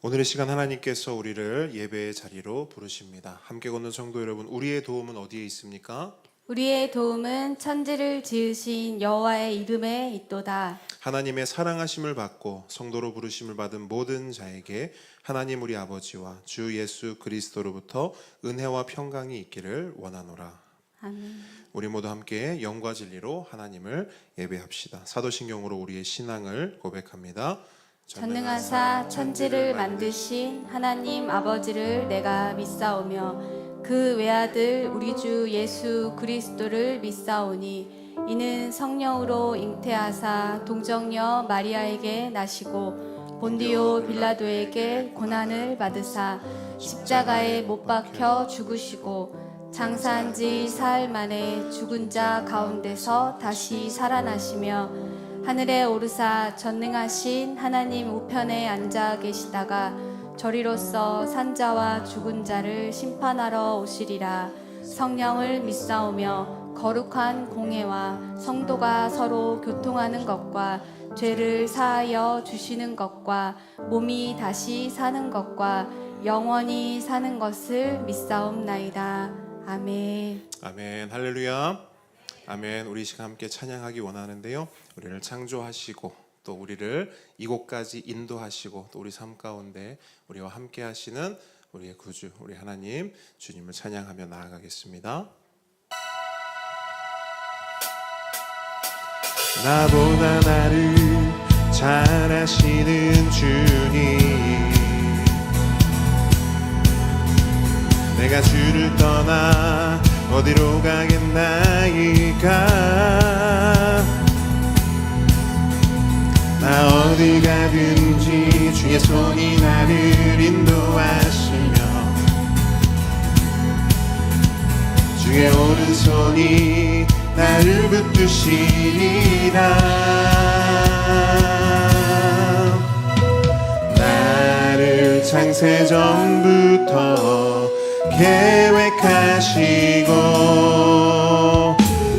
오늘의 시간 하나님께서 우리를 예배의 자리로 부르십니다. 함께 걷는 성도 여러분, 우리의 도움은 어디에 있습니까? 우리의 도움은 천지를 지으신 여호와의 이름에 있도다. 하나님의 사랑하심을 받고 성도로 부르심을 받은 모든 자에게 하나님 우리 아버지와 주 예수 그리스도로부터 은혜와 평강이 있기를 원하노라. 아멘. 우리 모두 함께 영과 진리로 하나님을 예배합시다. 사도신경으로 우리의 신앙을 고백합니다. 전능하사 천지를 만드신 하나님 아버지를 내가 믿사오며 그 외아들 우리 주 예수 그리스도를 믿사오니 이는 성령으로 잉태하사 동정녀 마리아에게 나시고 본디오 빌라도에게 고난을 받으사 십자가에 못 박혀 죽으시고 장사한 지 사흘 만에 죽은 자 가운데서 다시 살아나시며 하늘에 오르사 전능하신 하나님 우편에 앉아 계시다가 저리로서 산자와 죽은 자를 심판하러 오시리라. 성령을 믿사오며 거룩한 공회와 성도가 서로 교통하는 것과 죄를 사하여 주시는 것과 몸이 다시 사는 것과 영원히 사는 것을 믿사옵나이다. 아멘. 아멘. 할렐루야. 아멘. 우리 시간 함께 찬양하기 원하는데요, 우리를 창조하시고 또 우리를 이곳까지 인도하시고 또 우리 삶 가운데 우리와 함께 하시는 우리의 구주, 우리 하나님 주님을 찬양하며 나아가겠습니다. 나보다 나를 잘 아시는 주님, 내가 주를 떠나 어디로 가겠나이까. 나 어디 가든지 주의 손이 나를 인도하시며 주의 오른손이 나를 붙드시리라. 나를 창세전부터 계획하시고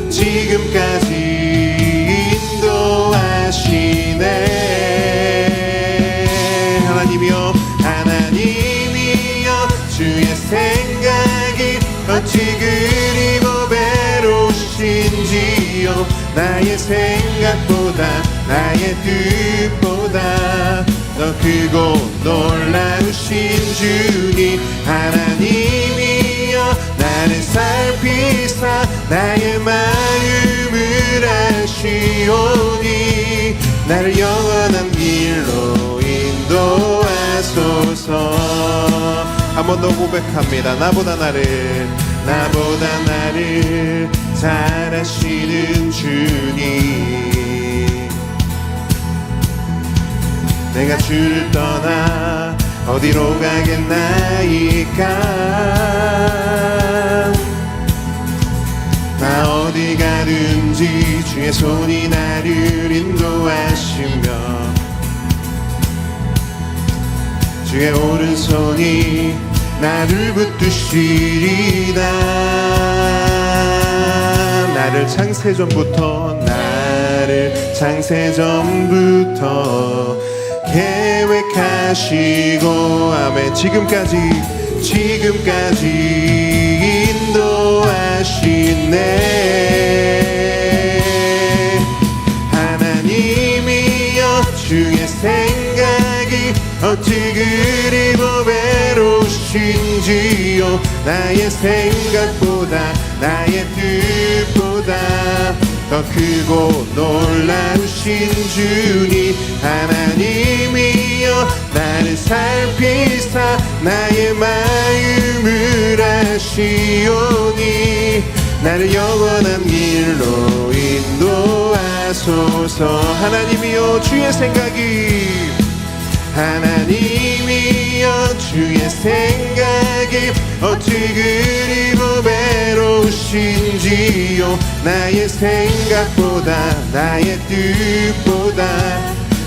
지금까지 인도하시네. 하나님이여, 하나님이여, 주의 생각이 어찌 그리 보배로우신지요. 나의 생각보다 나의 뜻보다 더 크고 놀라우신 주님, 하나님이여, 나를 살피사 나의 마음을 아시오니 나를 영원한 길로 인도하소서. 한 번 더 고백합니다. 나보다 나를 잘 아시는 주님, 내가 주를 떠나 어디로 가겠나이까. 나 어디 가든지 주의 손이 나를 인도하시며 주의 오른손이 나를 붙드시리다. 나를 창세전부터 계획하시고 아멘. 지금까지 인도하시네. 하나님이여, 주의 생각이 어찌 그리 보배로우신지요. 나의 생각보다 나의 뜻보다 더 크고 놀라우신 주님, 하나님이여, 나를 살피사 나의 마음을 아시오니 나를 영원한 길로 인도하소서. 하나님이여, 주의 생각이 어찌 그리 보배로우신지요. 나의 생각보다 나의 뜻보다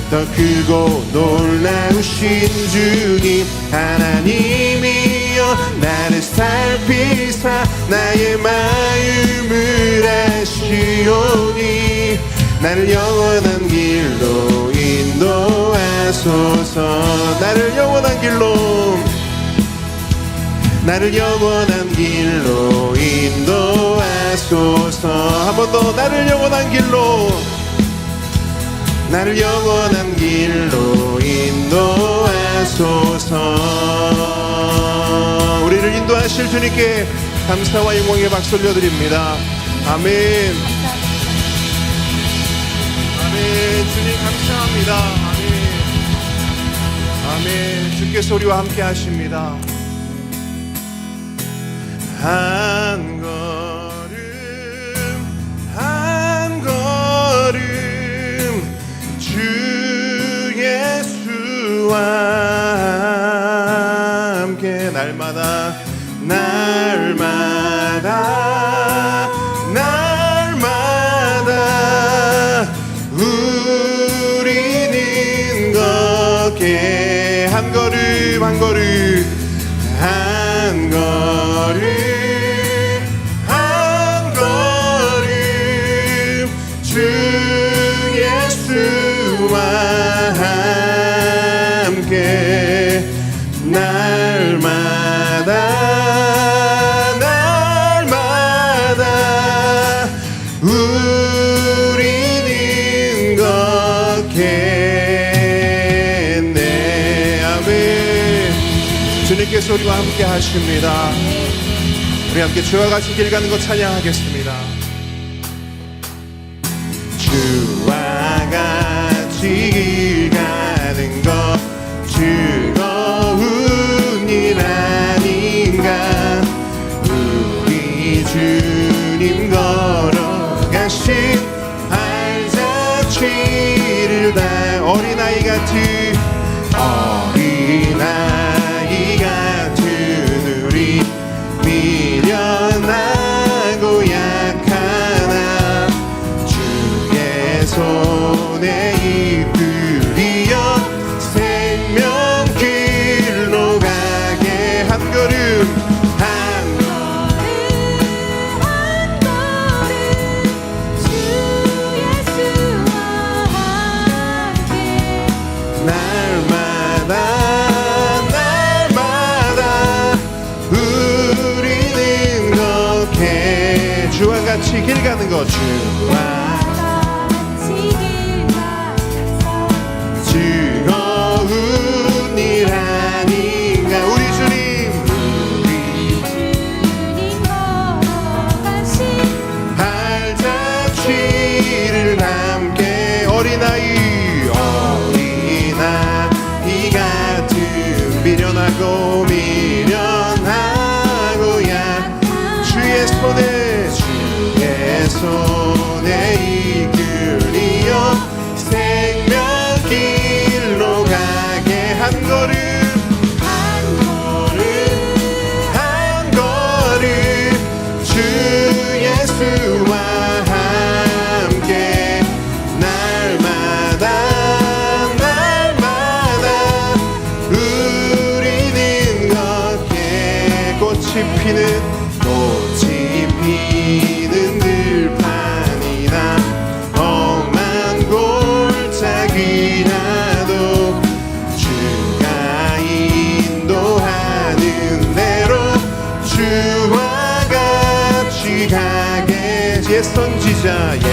더 크고 놀라우신 주님, 하나님이여, 나를 살피사 나의 마음을 아시오니 나를 영원한 길로 인도하소서. 나를 영원한 길로 나를 영원한 길로 인도하소서. 한 번 더 나를 영원한 길로 나를 영원한 길로 인도하소서. 우리를 인도하실 주님께 감사와 영광의 박수 올려드립니다. 아멘. 아멘. 주님 감사합니다. 아멘. 아멘. 주께서 우리와 함께 하십니다. 한 걸음 한 걸음 주 예수와 함께 날마다 날마다 날마다 우리는 걷게 한 걸음 한 걸음 한 걸음 한 걸음 주 예수와 함께 날마다 날마다 우리는 걷겠네. 아멘. 주님께서 우리와 함께 하십니다. 우리 함께 주와 같이 길 가는 것 찬양하겠습니다. 주와 같이 길 가는 것 즐거운 일 아닌가. 우리 주님 걸어가신 발자취를 다 어린아이 같은 어린아이 같은 우리 미련하고 약하나 주의 손에 이끌리어 생명길로 가게 한 걸음 한 주 예수와 함께 날마다 날마다 우리는 걷게 주와 같이 길 가는 것 주와 즐거운 일 아닌가. 우리 주님 발자취를 함께 어린아이 같은 미련하고 야 주의 손에 이끌리어 생명길로 가게 한 걸음 한 걸음 주 예수와 함께 날마다 날마다 우리는 걷게. 꽃이 피는 들판이나 험한 골짜기라도 주가 인도하는 대로 주와 같이 가게. 옛선지자의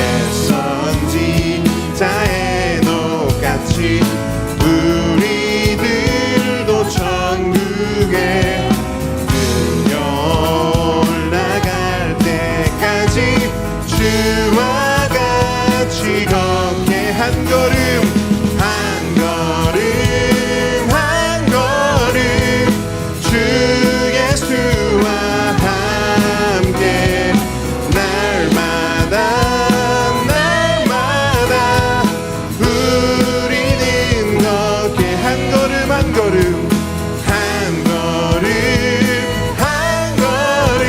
녹같이 우리들도 천국에 올라갈 때까지 주와 같이 걷게. 한 걸음 한 걸음 한 걸음 주 예수와 함께 날마다 날마다 우리는 걷게. 한 걸음 한 걸음 한 걸음 한 걸음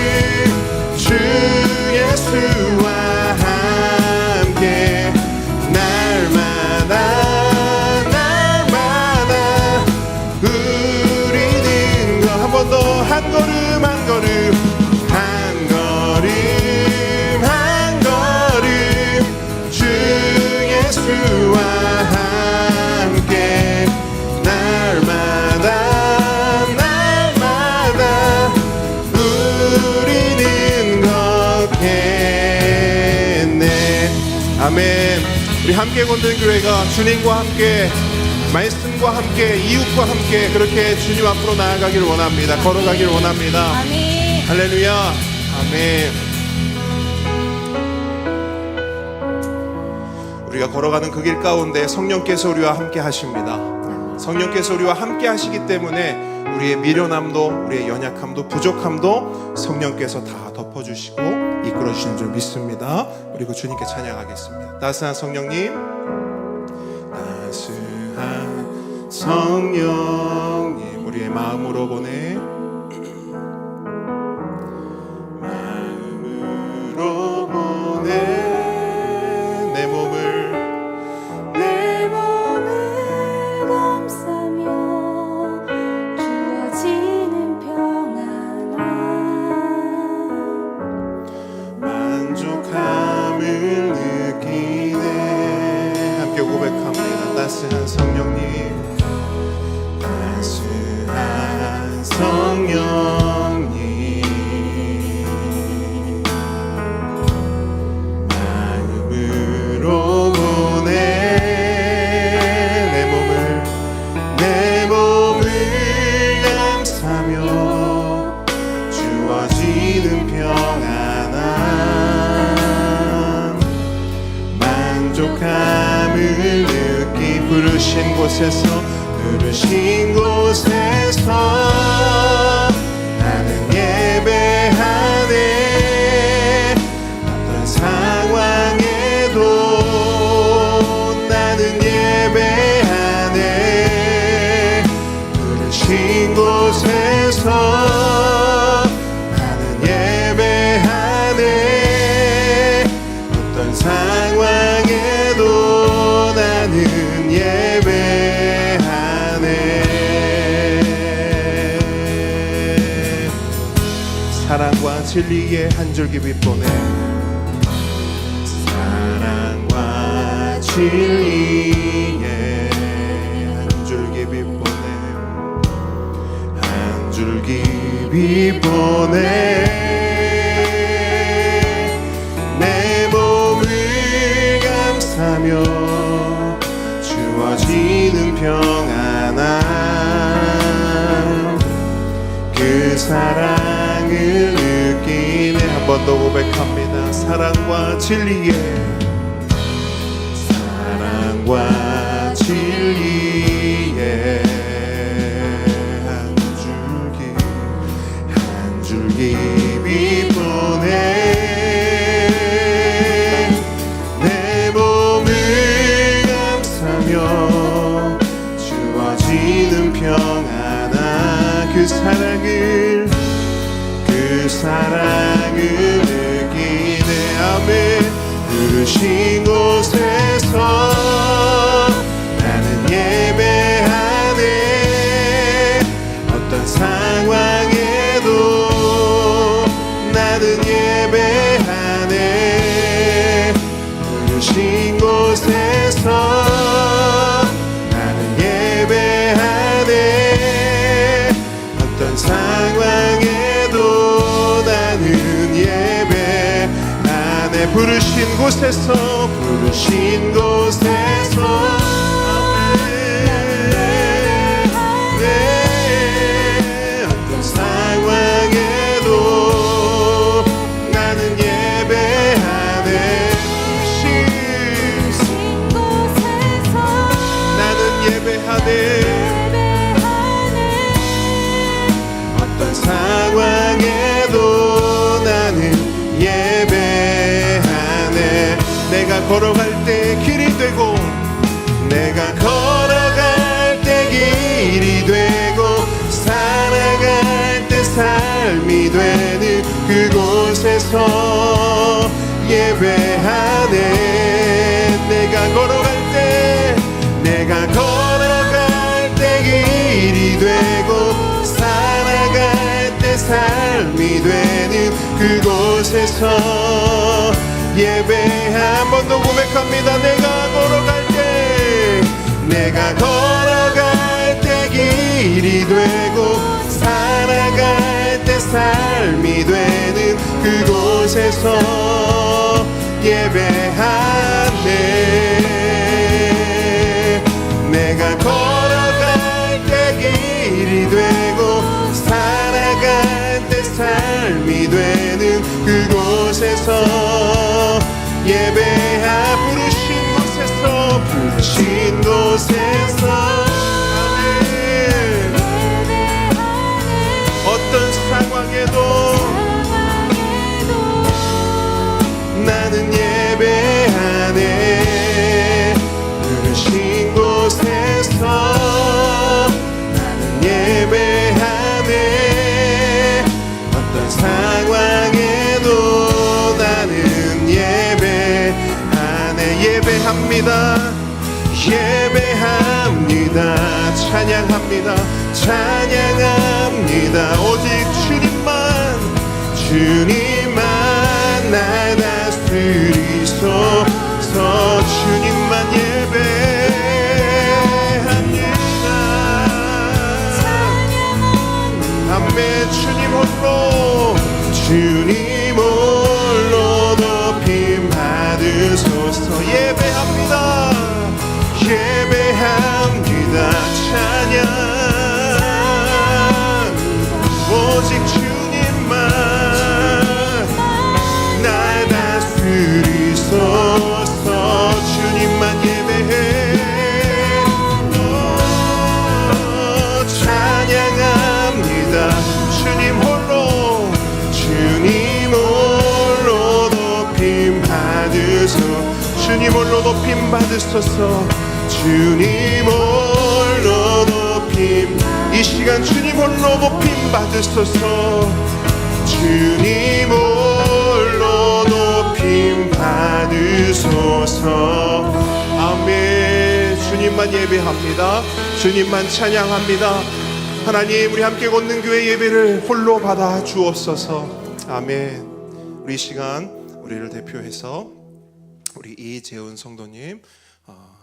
주 예수와 함께 날마다 날마다 우리는 한 번 더 한 걸음 한 걸음 한 걸음 한 걸음 주 예수와 함께 날마다 우리 함께 건든 교회가 주님과 함께 말씀과 함께 이웃과 함께 그렇게 주님 앞으로 나아가길 원합니다. 걸어가길 원합니다. 아멘. 할렐루야. 아멘. 우리가 걸어가는 그 길 가운데 성령께서 우리와 함께 하십니다. 성령께서 우리와 함께 하시기 때문에 우리의 미련함도 우리의 연약함도 부족함도 성령께서 다 덮어주시고 이끌어주시는 줄 믿습니다. 그리고 주님께 찬양하겠습니다. 따스한 성령님, 따스한 성령님, 우리의 마음으로 보내, 마음으로 보내, 내 몸을 감싸며 주어지는 평안함 만족함을 느끼네. 함께 고백합니다. 따스한 성령님, 따스한 성령님, 마음으로 보내, 내 몸을 감싸며 주어지는 평안함 만족함을 느끼. 부르신 곳에서 나는 예배하네. 어떤 상황에도 나는 예배하네. 부르신 곳에서 나는 예배하네. 어떤 상황에도 나는 예배하네. 사랑과 진리의 한 줄기 빛보내, 사랑과 진리의 한 줄기 빛보내, 한 줄기 빛보내, 내 몸을 감싸며 주어지는 평안함 그 사랑을 느끼네. 한 번 더 고백합니다. 사랑과 진리의 한 줄기 빛보내, 내 몸을 감싸며 주어지는 평안함 그 사랑을 느끼네. 아멘. 부르신 곳에서 나는 예배하네. 어떤 상황에도 나는 예배하네. 부르신 곳에서 나는 예배하네. 어떤 상황에도 나는 예배하네. 부르신 곳에서 아멘. 네. 어떤 상황에도 나는 예배하네. 부르신 곳에서 나는 예배하네. 어떤 상황에도 나는 예배하네. 내가 걸어갈 때 길이 되고, 내가 걸어갈 때 길이 되고, 살아갈 때 삶이 되는 그곳에서 예배하네. 내가 걸어갈 때 길이 되고, 살아갈 때 삶이 되는 그곳에서 예배. 한 번 더 고백합니다. 내가 걸어갈 때 길이 되고, 살아갈 때 삶이 되는 그곳에서 예배하네. 예배하 부르신 곳에서 아멘. 어떤 상황에도 나는 예배하네. 부르신 곳에서 나는 예배하네. 어떤 상황에도 나는 예배하네. 예배합니다. 예배합니다. 찬양합니다. 찬양합니다. 오직 주님만 날 다스리소서. 주님만 예배합니다. 아멘. 주님 홀로 높임 받으소서. 예배합니다. 예배합니다. 찬양 오직 주님만 날 다스리소서. 주님만 예배해. 찬양합니다. 주님 홀로 높임 받으소서. 주님 홀로 높임 받으소서. 주님 홀로 높임, 이 시간 주님 홀로 높임 받으소서. 주님 홀로 높임 받으소서. 아멘. 주님만 예배합니다. 주님만 찬양합니다. 하나님, 우리 함께 걷는 교회 예배를 홀로 받아 주옵소서. 아멘. 우리 이 시간 우리를 대표해서 우리 이재훈 성도님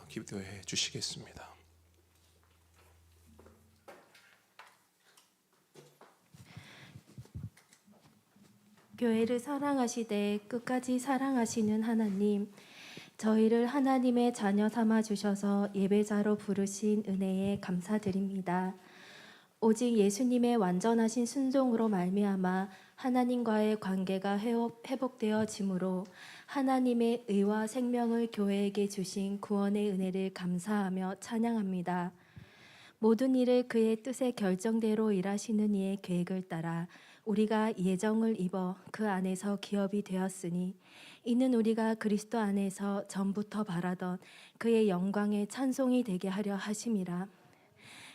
기도해 주시겠습니다. 교회를 사랑하시되 끝까지 사랑하시는 하나님, 저희를 하나님의 자녀 삼아 주셔서 예배자로 부르신 은혜에 감사드립니다. 오직 예수님의 완전하신 순종으로 말미암아 하나님과의 관계가 회복되어지므로 하나님의 의와 생명을 교회에게 주신 구원의 은혜를 감사하며 찬양합니다. 모든 일을 그의 뜻의 결정대로 일하시는 이의 계획을 따라 우리가 예정을 입어 그 안에서 기업이 되었으니 이는 우리가 그리스도 안에서 전부터 바라던 그의 영광의 찬송이 되게 하려 하심이라.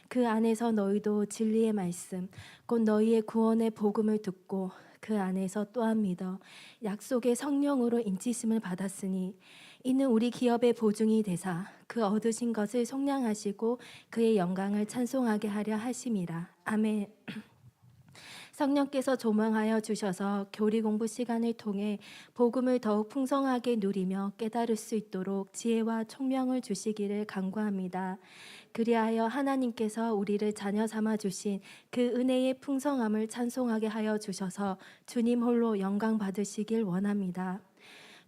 그 안에서 너희도 진리의 말씀 곧 너희의 구원의 복음을 듣고 그 안에서 또한 믿어 약속의 성령으로 인치심을 받았으니 이는 우리 기업의 보증이 되사 그 얻으신 것을 속량하시고 그의 영광을 찬송하게 하려 하심이라. 아멘. 성령께서 조명하여 주셔서 교리 공부 시간을 통해 복음을 더욱 풍성하게 누리며 깨달을 수 있도록 지혜와 총명을 주시기를 간구합니다. 그리하여 하나님께서 우리를 자녀 삼아 주신 그 은혜의 풍성함을 찬송하게 하여 주셔서 주님 홀로 영광 받으시길 원합니다.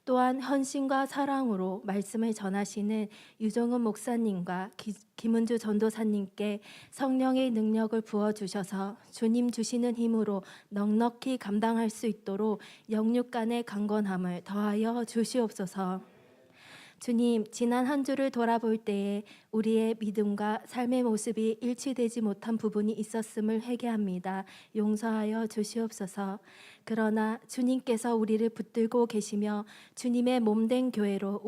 또한 헌신과 사랑으로 말씀을 전하시는 유정은 목사님과 김은주 전도사님께 성령의 능력을 부어주셔서 주님 주시는 힘으로 넉넉히 감당할 수 있도록 영육 간의 강건함을 더하여 주시옵소서. 주님, 지난 한 주를 돌아볼 때에 우리의 믿음과 삶의 모습이 일치되지 못한 부분이 있었음을 회개합니다. 용서하여 주시옵소서. 그러나 주님께서 우리를 붙들고 계시며 주님의 몸된 교회로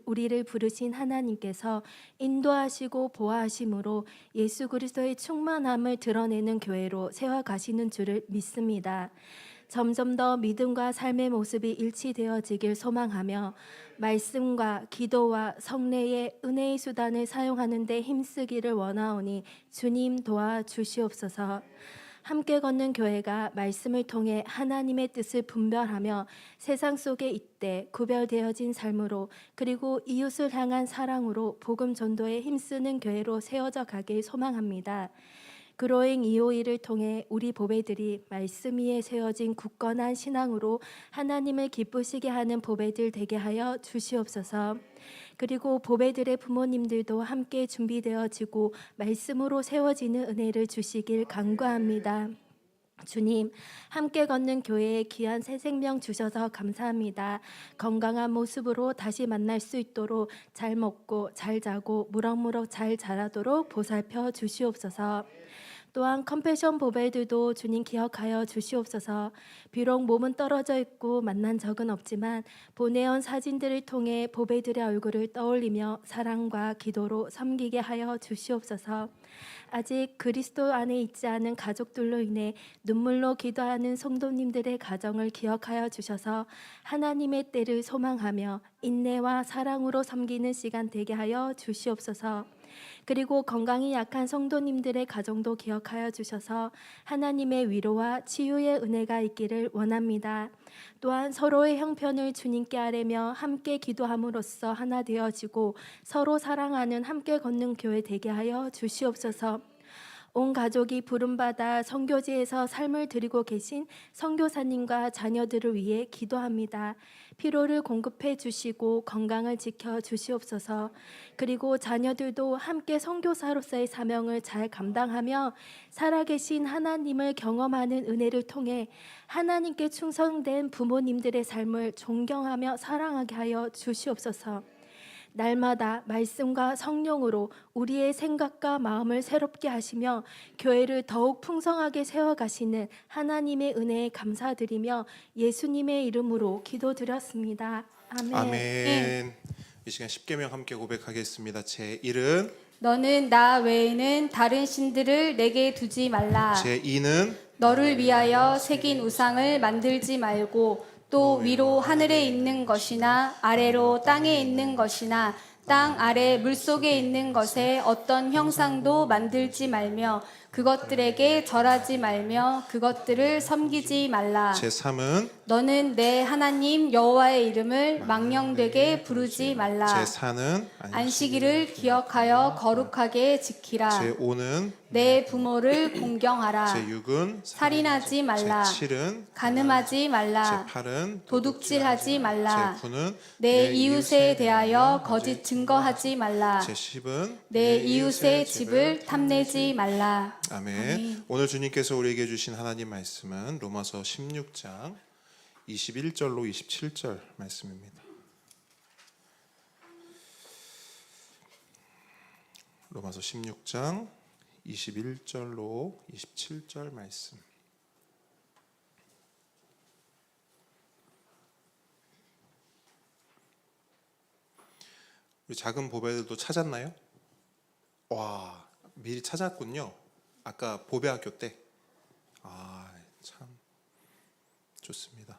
우리를 부르신 하나님께서 인도하시고 보호하심으로 예수 그리스도의 충만함을 드러내는 교회로 세워가시는 줄을 믿습니다. 점점 더 믿음과 삶의 모습이 일치되어지길 소망하며 말씀과 기도와 성례의 은혜의 수단을 사용하는 데 힘쓰기를 원하오니 주님 도와주시옵소서. 함께 걷는 교회가 말씀을 통해 하나님의 뜻을 분별하며 세상 속에 이때 구별되어진 삶으로 그리고 이웃을 향한 사랑으로 복음 전도에 힘쓰는 교회로 세워져 가길 소망합니다. 그로잉 252를 통해 우리 보배들이 말씀 위에 세워진 굳건한 신앙으로 하나님을 기쁘시게 하는 보배들 되게 하여 주시옵소서. 그리고 보배들의 부모님들도 함께 준비되어지고 말씀으로 세워지는 은혜를 주시길 간구합니다. 주님, 함께 걷는 교회에 귀한 새 생명 주셔서 감사합니다. 건강한 모습으로 다시 만날 수 있도록 잘 먹고 잘 자고 무럭무럭 잘 자라도록 보살펴 주시옵소서. 또한 컴패션 보배들도 주님 기억하여 주시옵소서. 비록 몸은 떨어져 있고 만난 적은 없지만 보내온 사진들을 통해 보배들의 얼굴을 떠올리며 사랑과 기도로 섬기게 하여 주시옵소서. 아직 그리스도 안에 있지 않은 가족들로 인해 눈물로 기도하는 성도님들의 가정을 기억하여 주셔서 하나님의 때를 소망하며 인내와 사랑으로 섬기는 시간 되게 하여 주시옵소서. 그리고 건강이 약한 성도님들의 가정도 기억하여 주셔서 하나님의 위로와 치유의 은혜가 있기를 원합니다. 또한 서로의 형편을 주님께 아뢰며 함께 기도함으로써 하나 되어지고 서로 사랑하는 함께 걷는 교회 되게 하여 주시옵소서. 온 가족이 부름받아 선교지에서 삶을 드리고 계신 선교사님과 자녀들을 위해 기도합니다. 피로를 공급해 주시고 건강을 지켜 주시옵소서. 그리고 자녀들도 함께 선교사로서의 사명을 잘 감당하며 살아계신 하나님을 경험하는 은혜를 통해 하나님께 충성된 부모님들의 삶을 존경하며 사랑하게 하여 주시옵소서. 날마다 말씀과 성령으로 우리의 생각과 마음을 새롭게 하시며 교회를 더욱 풍성하게 세워가시는 하나님의 은혜에 감사드리며 예수님의 이름으로 기도드렸습니다. 아멘. 아멘. 이 시간 십계명 함께 고백하겠습니다. 제1은 너는 나 외에는 다른 신들을 내게 두지 말라. 제2는 너를 위하여 새긴 우상을 만들지 말고 또 위로 하늘에 있는 것이나 아래로 땅에 있는 것이나 땅 아래 물속에 있는 것에 어떤 형상도 만들지 말며 그것들에게 절하지 말며 그것들을 섬기지 말라. 제3은 너는 내 하나님 여호와의 이름을 망령되게 부르지 말라. 제4는 안식일을 기억하여 거룩하게 지키라. 제5는 내 부모를 공경하라. 제6은 살인하지 말라. 제7은 간음하지 말라. 제8은 도둑질하지 말라. 제9는 내 이웃에 대하여 거짓 증거하지 말라. 제10은 내 이웃의 집을 탐내지 말라. 아멘. 오늘 주님께서 우리에게 주신 하나님 말씀은 로마서 16장 21절로 27절 말씀입니다. 로마서 16장 21절로 27절 말씀. 우리 작은 보배들도 찾았나요? 와, 미리 찾았군요. 아까 보배학교 때. 참 좋습니다.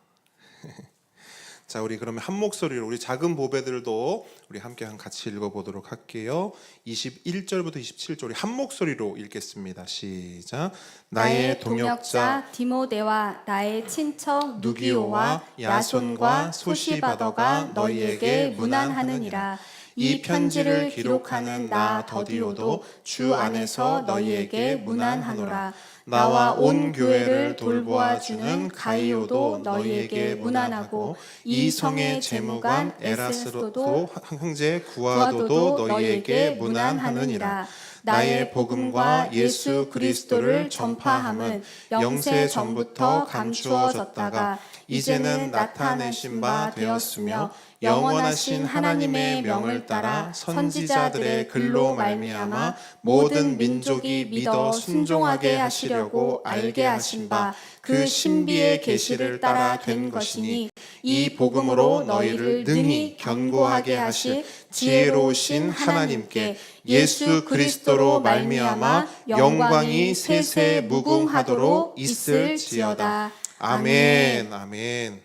자, 우리 그러면 한 목소리로 우리 작은 보배들도 우리 함께 같이 읽어보도록 할게요. 21절부터 27절 우리 한 목소리로 읽겠습니다. 시작. 나의 동역자 디모데와 나의 친척 누기오와 야손과 소시바더가 너희에게 문안하느니라. 이 편지를 기록하는 나 더디오도 주 안에서 너희에게 문안하노라. 나와 온 교회를 돌보아주는 가이오도 너희에게 문안하고 이 성의 재무관 에라스도도 형제 구아도도 너희에게 문안하느니라. 나의 복음과 예수 그리스도를 전파함은 영세 전부터 감추어졌다가 이제는 나타내신 바 되었으며 영원하신 하나님의 명을 따라 선지자들의 글로 말미암아 모든 민족이 믿어 순종하게 하시려고 알게 하신 바 그 신비의 계시를 따라 된 것이니 이 복음으로 너희를 능히 견고하게 하실 지혜로우신 하나님께 예수 그리스도로 말미암아 영광이 세세 무궁하도록 있을지어다. 아멘. 아멘.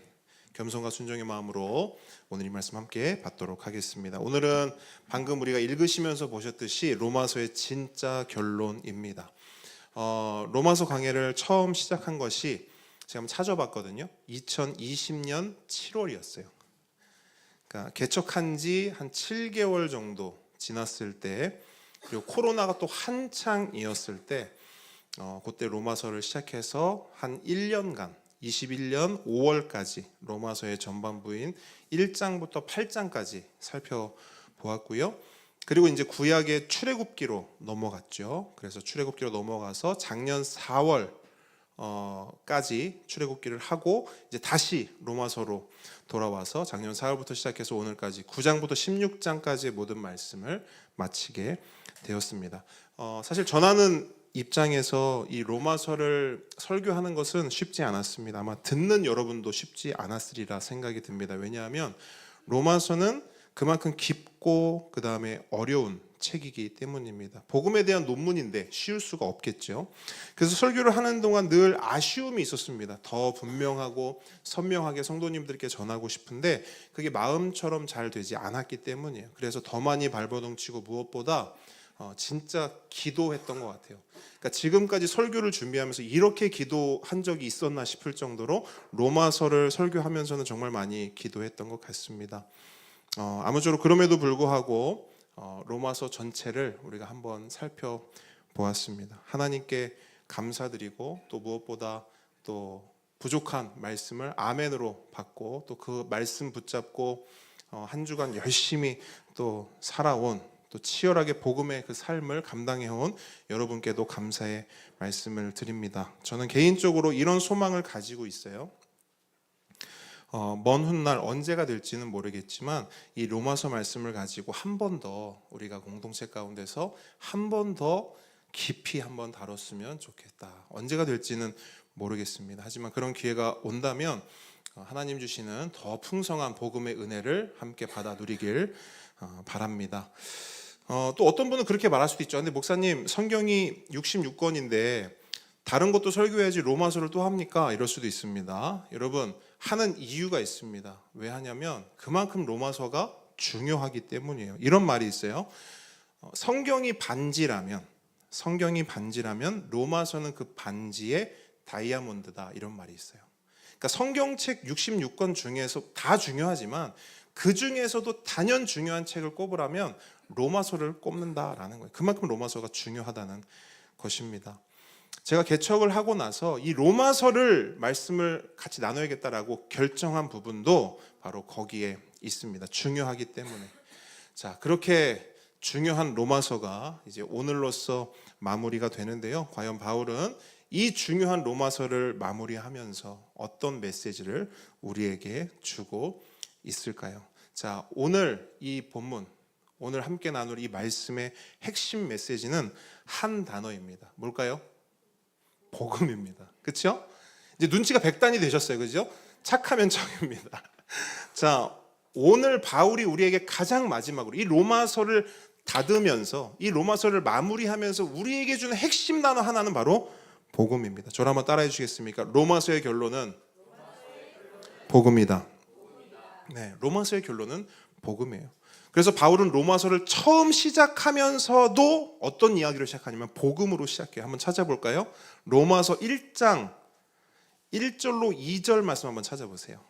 겸손과 순종의 마음으로 오늘 이 말씀 함께 받도록 하겠습니다. 오늘은 방금 우리가 읽으시면서 보셨듯이 로마서의 진짜 결론입니다. 로마서 강해를 처음 시작한 것이 제가 한번 찾아봤거든요. 2020년 7월이었어요. 그러니까 개척한 지 한 7개월 정도 지났을 때, 그리고 코로나가 또 한창이었을 때, 그때 로마서를 시작해서 한 1년간 21년 5월까지 로마서의 전반부인 1장부터 8장까지 살펴보았고요. 그리고 이제 구약의 출애굽기로 넘어갔죠. 그래서 출애굽기로 넘어가서 작년 4월 까지 출애굽기를 하고 이제 다시 로마서로 돌아와서 작년 4월부터 시작해서 오늘까지 9장부터 16장까지의 모든 말씀을 마치게 되었습니다. 사실 전하는 입장에서 이 로마서를 설교하는 것은 쉽지 않았습니다. 아마 듣는 여러분도 쉽지 않았으리라 생각이 듭니다. 왜냐하면 로마서는 그만큼 깊고 그 다음에 어려운 책이기 때문입니다. 복음에 대한 논문인데 쉬울 수가 없겠죠. 그래서 설교를 하는 동안 늘 아쉬움이 있었습니다. 더 분명하고 선명하게 성도님들께 전하고 싶은데 그게 마음처럼 잘 되지 않았기 때문이에요. 그래서 더 많이 발버둥치고 무엇보다 진짜 기도했던 것 같아요. 그러니까 지금까지 설교를 준비하면서 이렇게 기도한 적이 있었나 싶을 정도로 로마서를 설교하면서는 정말 많이 기도했던 것 같습니다. 아무쪼록 그럼에도 불구하고 로마서 전체를 우리가 한번 살펴보았습니다. 하나님께 감사드리고 또 무엇보다 또 부족한 말씀을 아멘으로 받고 또 그 말씀 붙잡고 한 주간 열심히 또 살아온 또 치열하게 복음의 그 삶을 감당해온 여러분께도 감사의 말씀을 드립니다. 저는 개인적으로 이런 소망을 가지고 있어요. 먼 훗날 언제가 될지는 모르겠지만 이 로마서 말씀을 가지고 한 번 더 우리가 공동체 가운데서 한 번 더 깊이 한번 다뤘으면 좋겠다. 언제가 될지는 모르겠습니다. 하지만 그런 기회가 온다면 하나님 주시는 더 풍성한 복음의 은혜를 함께 받아 누리길 바랍니다. 또 어떤 분은 그렇게 말할 수도 있죠. 근데 목사님 성경이 66권인데 다른 것도 설교해야지 로마서를 또 합니까? 이럴 수도 있습니다. 여러분 하는 이유가 있습니다. 왜 하냐면 그만큼 로마서가 중요하기 때문이에요. 이런 말이 있어요. 성경이 반지라면 로마서는 그 반지의 다이아몬드다. 이런 말이 있어요. 그러니까 성경책 66권 중에서 다 중요하지만 그 중에서도 단연 중요한 책을 꼽으라면 로마서를 꼽는다라는 거예요. 그만큼 로마서가 중요하다는 것입니다. 제가 개척을 하고 나서 이 로마서를 말씀을 같이 나눠야겠다라고 결정한 부분도 바로 거기에 있습니다. 중요하기 때문에. 자, 그렇게 중요한 로마서가 이제 오늘로써 마무리가 되는데요. 과연 바울은 이 중요한 로마서를 마무리하면서 어떤 메시지를 우리에게 주고 있을까요? 자, 오늘 이 본문, 오늘 함께 나눌 이 말씀의 핵심 메시지는 한 단어입니다. 뭘까요? 복음입니다. 그렇죠? 이제 눈치가 백단이 되셨어요. 그죠? 착하면 척입니다. 자, 오늘 바울이 우리에게 가장 마지막으로 이 로마서를 닫으면서 이 로마서를 마무리하면서 우리에게 주는 핵심 단어 하나는 바로 복음입니다. 저를 한번 따라해 주시겠습니까? 로마서의 결론은 복음이다. 네, 로마서의 결론은 복음이에요. 그래서 바울은 로마서를 처음 시작하면서도 어떤 이야기로 시작하냐면 복음으로 시작해요. 한번 찾아볼까요? 로마서 1장 1절로 2절 말씀 한번 찾아보세요.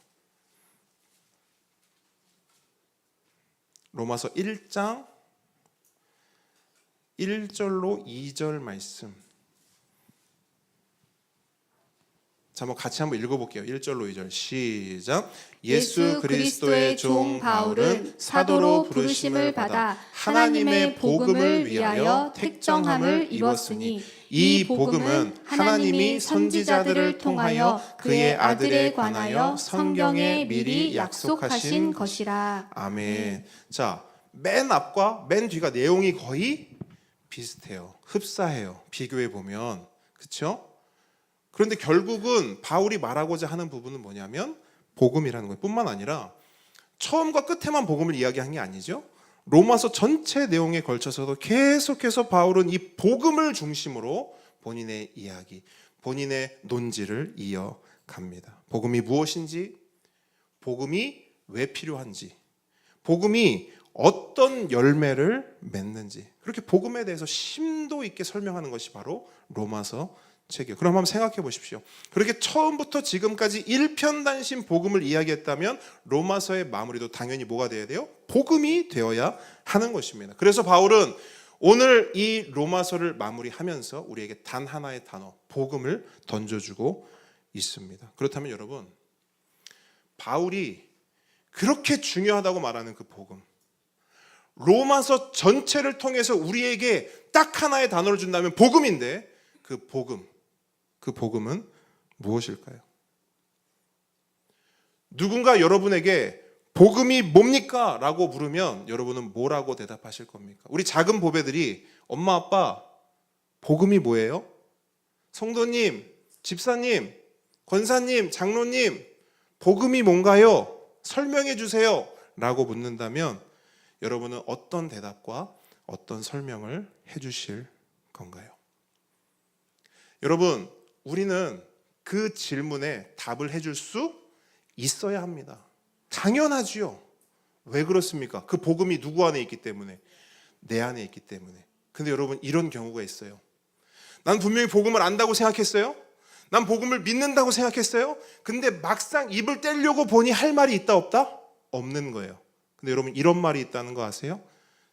로마서 1장 1절로 2절 말씀. 자, 한번 같이 한번 읽어볼게요. 1절로 2절 시작. 예수 그리스도의 종 바울은 사도로 부르심을 받아 하나님의 복음을 위하여 택정함을 입었으니 이 복음은 하나님이 선지자들을 통하여 그의 아들에 관하여 성경에 미리 약속하신 것이라. 아멘. 자, 맨 앞과 맨 뒤가 내용이 거의 비슷해요. 흡사해요. 비교해 보면. 그렇죠? 그런데 결국은 바울이 말하고자 하는 부분은 뭐냐면 복음이라는 거예요. 뿐만 아니라 처음과 끝에만 복음을 이야기한 게 아니죠. 로마서 전체 내용에 걸쳐서도 계속해서 바울은 이 복음을 중심으로 본인의 이야기, 본인의 논지를 이어갑니다. 복음이 무엇인지, 복음이 왜 필요한지, 복음이 어떤 열매를 맺는지, 그렇게 복음에 대해서 심도 있게 설명하는 것이 바로 로마서 책이에요. 그럼 한번 생각해 보십시오. 그렇게 처음부터 지금까지 일편단심 복음을 이야기했다면 로마서의 마무리도 당연히 뭐가 되어야 돼요? 복음이 되어야 하는 것입니다. 그래서 바울은 오늘 이 로마서를 마무리하면서 우리에게 단 하나의 단어, 복음을 던져주고 있습니다. 그렇다면 여러분, 바울이 그렇게 중요하다고 말하는 그 복음, 로마서 전체를 통해서 우리에게 딱 하나의 단어를 준다면 복음인데 그 복음, 그 복음은 무엇일까요? 누군가 여러분에게 복음이 뭡니까? 라고 물으면 여러분은 뭐라고 대답하실 겁니까? 우리 작은 보배들이 엄마 아빠 복음이 뭐예요? 성도님, 집사님, 권사님, 장로님 복음이 뭔가요? 설명해 주세요 라고 묻는다면 여러분은 어떤 대답과 어떤 설명을 해 주실 건가요? 여러분, 우리는 그 질문에 답을 해줄 수 있어야 합니다. 당연하지요. 왜 그렇습니까? 그 복음이 누구 안에 있기 때문에, 내 안에 있기 때문에. 근데 여러분, 이런 경우가 있어요. 난 분명히 복음을 안다고 생각했어요. 난 복음을 믿는다고 생각했어요. 근데 막상 입을 떼려고 보니 할 말이 있다 없다? 없는 거예요. 근데 여러분, 이런 말이 있다는 거 아세요?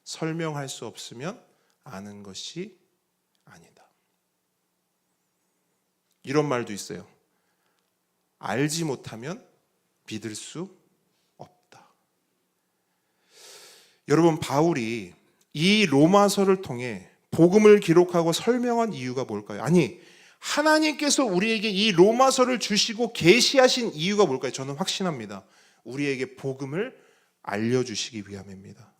설명할 수 없으면 아는 것이 아니다. 이런 말도 있어요. 알지 못하면 믿을 수 없다. 여러분, 바울이 이 로마서를 통해 복음을 기록하고 설명한 이유가 뭘까요? 아니, 하나님께서 우리에게 이 로마서를 주시고 계시하신 이유가 뭘까요? 저는 확신합니다. 우리에게 복음을 알려주시기 위함입니다.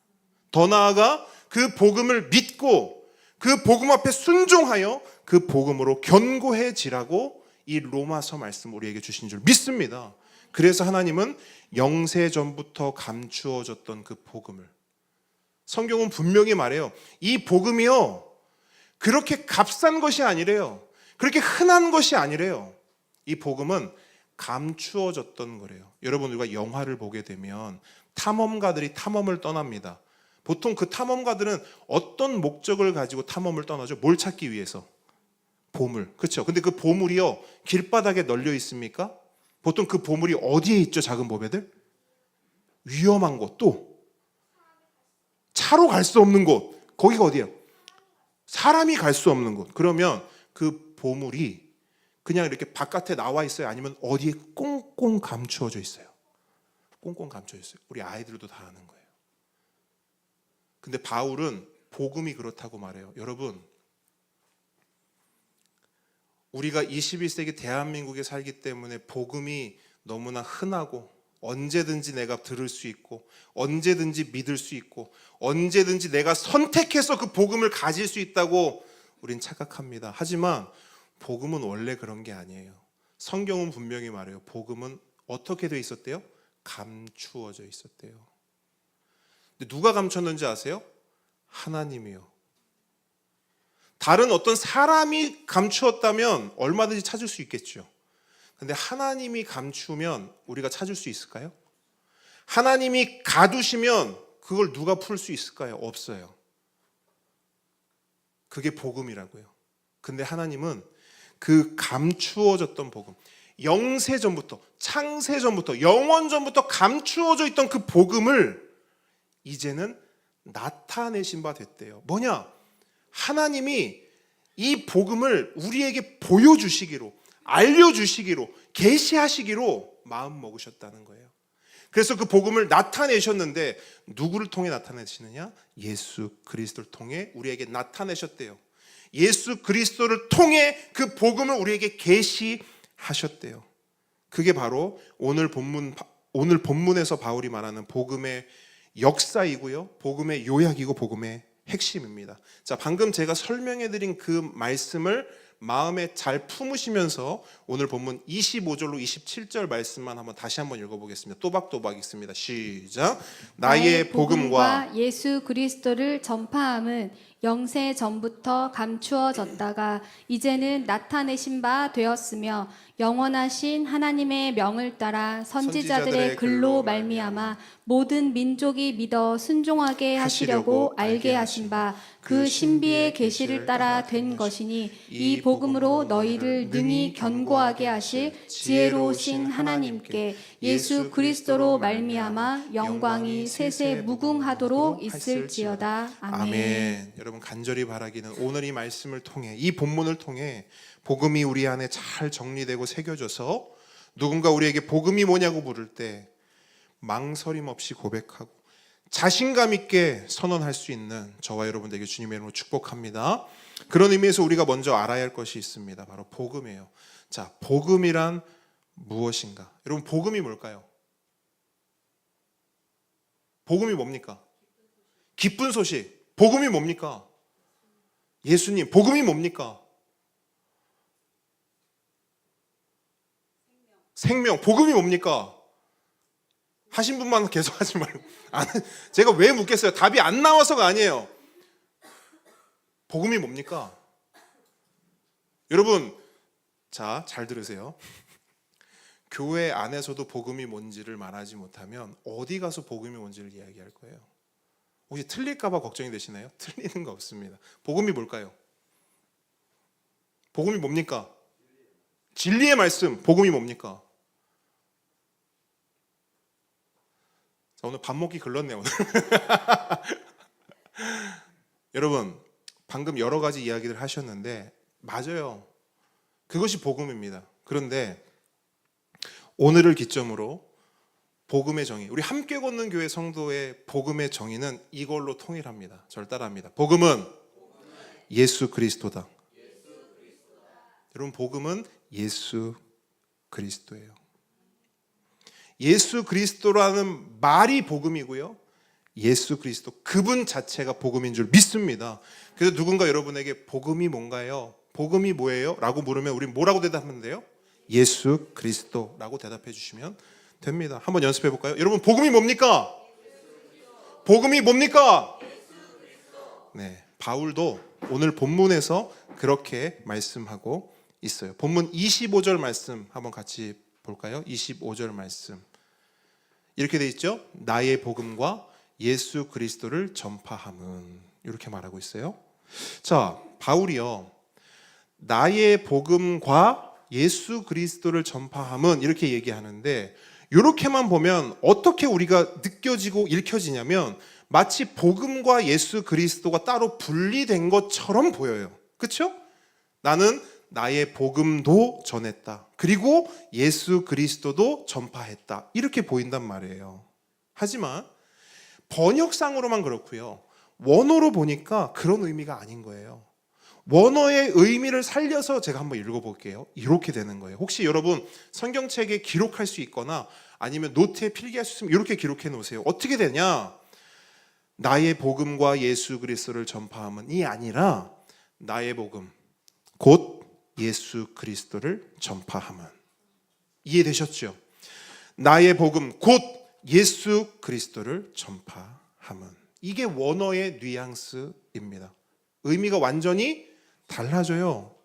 더 나아가 그 복음을 믿고 그 복음 앞에 순종하여 그 복음으로 견고해지라고 이 로마서 말씀 우리에게 주신 줄 믿습니다. 그래서 하나님은 영세전부터 감추어졌던 그 복음을, 성경은 분명히 말해요. 이 복음이요, 그렇게 값싼 것이 아니래요. 그렇게 흔한 것이 아니래요. 이 복음은 감추어졌던 거래요. 여러분, 우리가 영화를 보게 되면 탐험가들이 탐험을 떠납니다. 보통 그 탐험가들은 어떤 목적을 가지고 탐험을 떠나죠? 뭘 찾기 위해서? 보물. 그렇죠? 근데 그 보물이요, 길바닥에 널려 있습니까? 보통 그 보물이 어디에 있죠, 작은 보배들? 위험한 곳, 또 차로 갈 수 없는 곳. 거기가 어디예요? 사람이 갈 수 없는 곳. 그러면 그 보물이 그냥 이렇게 바깥에 나와 있어요? 아니면 어디에 꽁꽁 감추어져 있어요? 꽁꽁 감춰져 있어요. 우리 아이들도 다 아는 거예요. 근데 바울은 복음이 그렇다고 말해요. 여러분, 우리가 21세기 대한민국에 살기 때문에 복음이 너무나 흔하고 언제든지 내가 들을 수 있고 언제든지 믿을 수 있고 언제든지 내가 선택해서 그 복음을 가질 수 있다고 우린 착각합니다. 하지만 복음은 원래 그런 게 아니에요. 성경은 분명히 말해요. 복음은 어떻게 돼 있었대요? 감추어져 있었대요. 근데 누가 감췄는지 아세요? 하나님이요. 다른 어떤 사람이 감추었다면 얼마든지 찾을 수 있겠죠. 근데 하나님이 감추면 우리가 찾을 수 있을까요? 하나님이 가두시면 그걸 누가 풀 수 있을까요? 없어요. 그게 복음이라고요. 근데 하나님은 그 감추어졌던 복음, 영세전부터, 창세전부터, 영원전부터 감추어져 있던 그 복음을 이제는 나타내신 바 됐대요. 뭐냐? 하나님이 이 복음을 우리에게 보여주시기로, 알려주시기로, 계시하시기로 마음 먹으셨다는 거예요. 그래서 그 복음을 나타내셨는데 누구를 통해 나타내시느냐? 예수 그리스도를 통해 우리에게 나타내셨대요. 예수 그리스도를 통해 그 복음을 우리에게 계시하셨대요. 그게 바로 오늘 본문에서 바울이 말하는 복음의 역사이고요, 복음의 요약이고 복음의 핵심입니다. 자, 방금 제가 설명해드린 그 말씀을 마음에 잘 품으시면서 오늘 본문 25절로 27절 말씀만 다시 한번 읽어보겠습니다. 또박또박 읽습니다. 시작. 나의 복음과 예수 그리스도를 전파함은 영세 전부터 감추어졌다가 이제는 나타내신 바 되었으며 영원하신 하나님의 명을 따라 선지자들의 글로 말미암아 모든 민족이 믿어 순종하게 하시려고 알게 하신 바 그 신비의 계시를 따라 된 것이니 이 복음으로 너희를 능히 견고하게 하실 지혜로우신 하나님께 예수 그리스도로 말미암아 영광이 세세 무궁하도록 있을지어다. 아멘. 아멘. 여러분, 간절히 바라기는 오늘 이 말씀을 통해, 이 본문을 통해 복음이 우리 안에 잘 정리되고 새겨져서 누군가 우리에게 복음이 뭐냐고 물을 때 망설임 없이 고백하고 자신감 있게 선언할 수 있는 저와 여러분들에게 주님의 이름으로 축복합니다. 그런 의미에서 우리가 먼저 알아야 할 것이 있습니다. 바로 복음이에요. 자, 복음이란 무엇인가? 여러분, 복음이 뭘까요? 복음이 뭡니까? 기쁜 소식. 복음이 뭡니까? 예수님. 복음이 뭡니까? 생명. 복음이 뭡니까? 하신 분만 계속 하지 말고. 제가 왜 묻겠어요? 답이 안 나와서가 아니에요. 복음이 뭡니까? 여러분, 자, 잘 들으세요. 교회 안에서도 복음이 뭔지를 말하지 못하면 어디 가서 복음이 뭔지를 이야기할 거예요. 혹시 틀릴까 봐 걱정이 되시나요? 틀리는 거 없습니다. 복음이 뭘까요? 복음이 뭡니까? 진리의 말씀. 복음이 뭡니까? 자, 오늘 밥 먹기 글렀네요. 오늘. 여러분, 방금 여러 가지 이야기를 하셨는데 맞아요. 그것이 복음입니다. 그런데 오늘을 기점으로 복음의 정의, 우리 함께 걷는 교회 성도의 복음의 정의는 이걸로 통일합니다. 저를 따라합니다. 복음은 예수 그리스도다. 여러분, 복음은 예수 그리스도예요. 예수 그리스도라는 말이 복음이고요. 예수 그리스도 그분 자체가 복음인 줄 믿습니다. 그래서 누군가 여러분에게 복음이 뭔가요? 복음이 뭐예요? 라고 물으면 우리 뭐라고 대답하면 돼요? 예수 그리스도라고 대답해 주시면 됩니다. 한번 연습해 볼까요? 여러분, 복음이 뭡니까? 복음이 뭡니까? 네, 바울도 오늘 본문에서 그렇게 말씀하고 있어요. 본문 25절 말씀 한번 같이 볼까요? 25절 말씀 이렇게 돼 있죠? 나의 복음과 예수 그리스도를 전파함은, 이렇게 말하고 있어요. 자, 바울이요, 나의 복음과 예수 그리스도를 전파함은 이렇게 얘기하는데, 이렇게만 보면 어떻게 우리가 느껴지고 읽혀지냐면 마치 복음과 예수 그리스도가 따로 분리된 것처럼 보여요. 그렇죠? 나는 나의 복음도 전했다. 그리고 예수 그리스도도 전파했다. 이렇게 보인단 말이에요. 하지만 번역상으로만 그렇고요. 원어로 보니까 그런 의미가 아닌 거예요. 원어의 의미를 살려서 제가 한번 읽어볼게요. 이렇게 되는 거예요. 혹시 여러분 성경책에 기록할 수 있거나 아니면 노트에 필기할 수 있으면 이렇게 기록해 놓으세요. 어떻게 되냐? 나의 복음과 예수 그리스도를 전파함은이 아니라 나의 복음 곧 예수 그리스도를 전파함은. 이해되셨죠? 나의 복음 곧 예수 그리스도를 전파함은. 이게 원어의 뉘앙스입니다. 의미가 완전히 달라져요.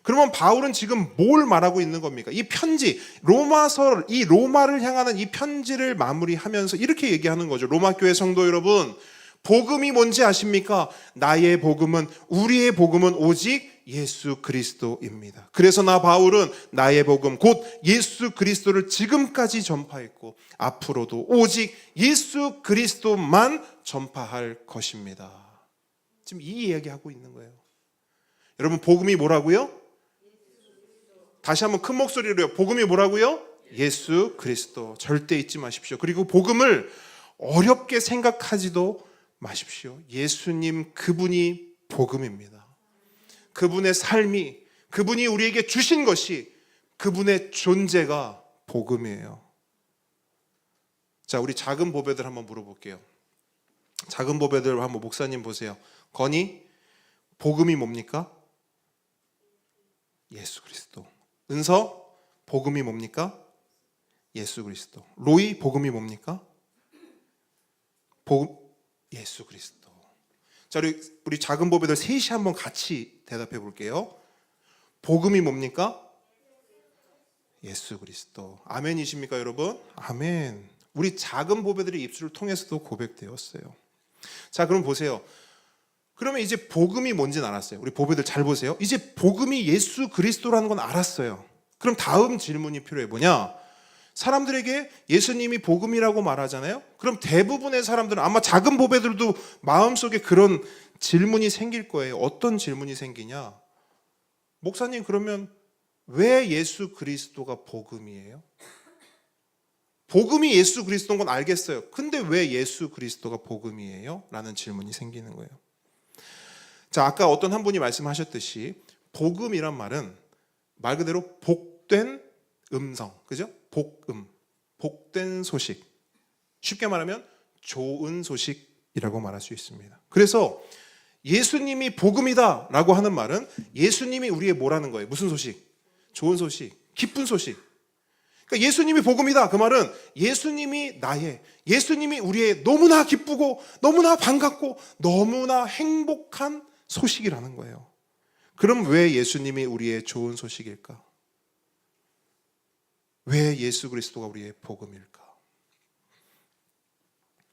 그러면 바울은 지금 뭘 말하고 있는 겁니까? 이 편지, 로마서, 이 로마를 향하는 이 편지를 마무리하면서 이렇게 얘기하는 거죠. 로마 교회 성도 여러분, 복음이 뭔지 아십니까? 나의 복음은, 우리의 복음은 오직 예수 그리스도입니다. 그래서 나 바울은 나의 복음 곧 예수 그리스도를 지금까지 전파했고 앞으로도 오직 예수 그리스도만 전파할 것입니다. 지금 이 이야기하고 있는 거예요. 여러분, 복음이 뭐라고요? 다시 한번 큰 목소리로요. 복음이 뭐라고요? 예수 그리스도. 절대 잊지 마십시오. 그리고 복음을 어렵게 생각하지도 마십시오. 예수님 그분이 복음입니다. 그분의 삶이, 그분이 우리에게 주신 것이, 그분의 존재가 복음이에요. 자, 우리 작은 보배들 한번 물어볼게요. 작은 보배들 한번 목사님 보세요. 건이, 복음이 뭡니까? 예수 그리스도. 은서, 복음이 뭡니까? 예수 그리스도. 로이, 복음이 뭡니까? 복음, 예수 그리스도. 자, 우리 작은 보배들 셋이 한번 같이 대답해 볼게요. 복음이 뭡니까? 예수 그리스도. 아멘이십니까, 여러분? 아멘. 우리 작은 보배들의 입술을 통해서도 고백되었어요. 자, 그럼 보세요. 그러면 이제 복음이 뭔지는 알았어요. 우리 보배들 잘 보세요. 이제 복음이 예수 그리스도라는 건 알았어요. 그럼 다음 질문이 필요해. 뭐냐? 사람들에게 예수님이 복음이라고 말하잖아요. 그럼 대부분의 사람들은, 아마 작은 보배들도 마음속에 그런 질문이 생길 거예요. 어떤 질문이 생기냐? 목사님, 그러면 왜 예수 그리스도가 복음이에요? 복음이 예수 그리스도인 건 알겠어요. 근데 왜 예수 그리스도가 복음이에요? 라는 질문이 생기는 거예요. 자, 아까 어떤 한 분이 말씀하셨듯이 복음이란 말은 말 그대로 복된 음성, 그죠? 복음, 복된 소식. 쉽게 말하면 좋은 소식이라고 말할 수 있습니다. 그래서 예수님이 복음이다라고 하는 말은 예수님이 우리의 뭐라는 거예요? 무슨 소식? 좋은 소식, 기쁜 소식. 그러니까 예수님이 복음이다. 그 말은 예수님이 예수님이 우리의 너무나 기쁘고 너무나 반갑고 너무나 행복한 소식이라는 거예요. 그럼 왜 예수님이 우리의 좋은 소식일까? 왜 예수 그리스도가 우리의 복음일까?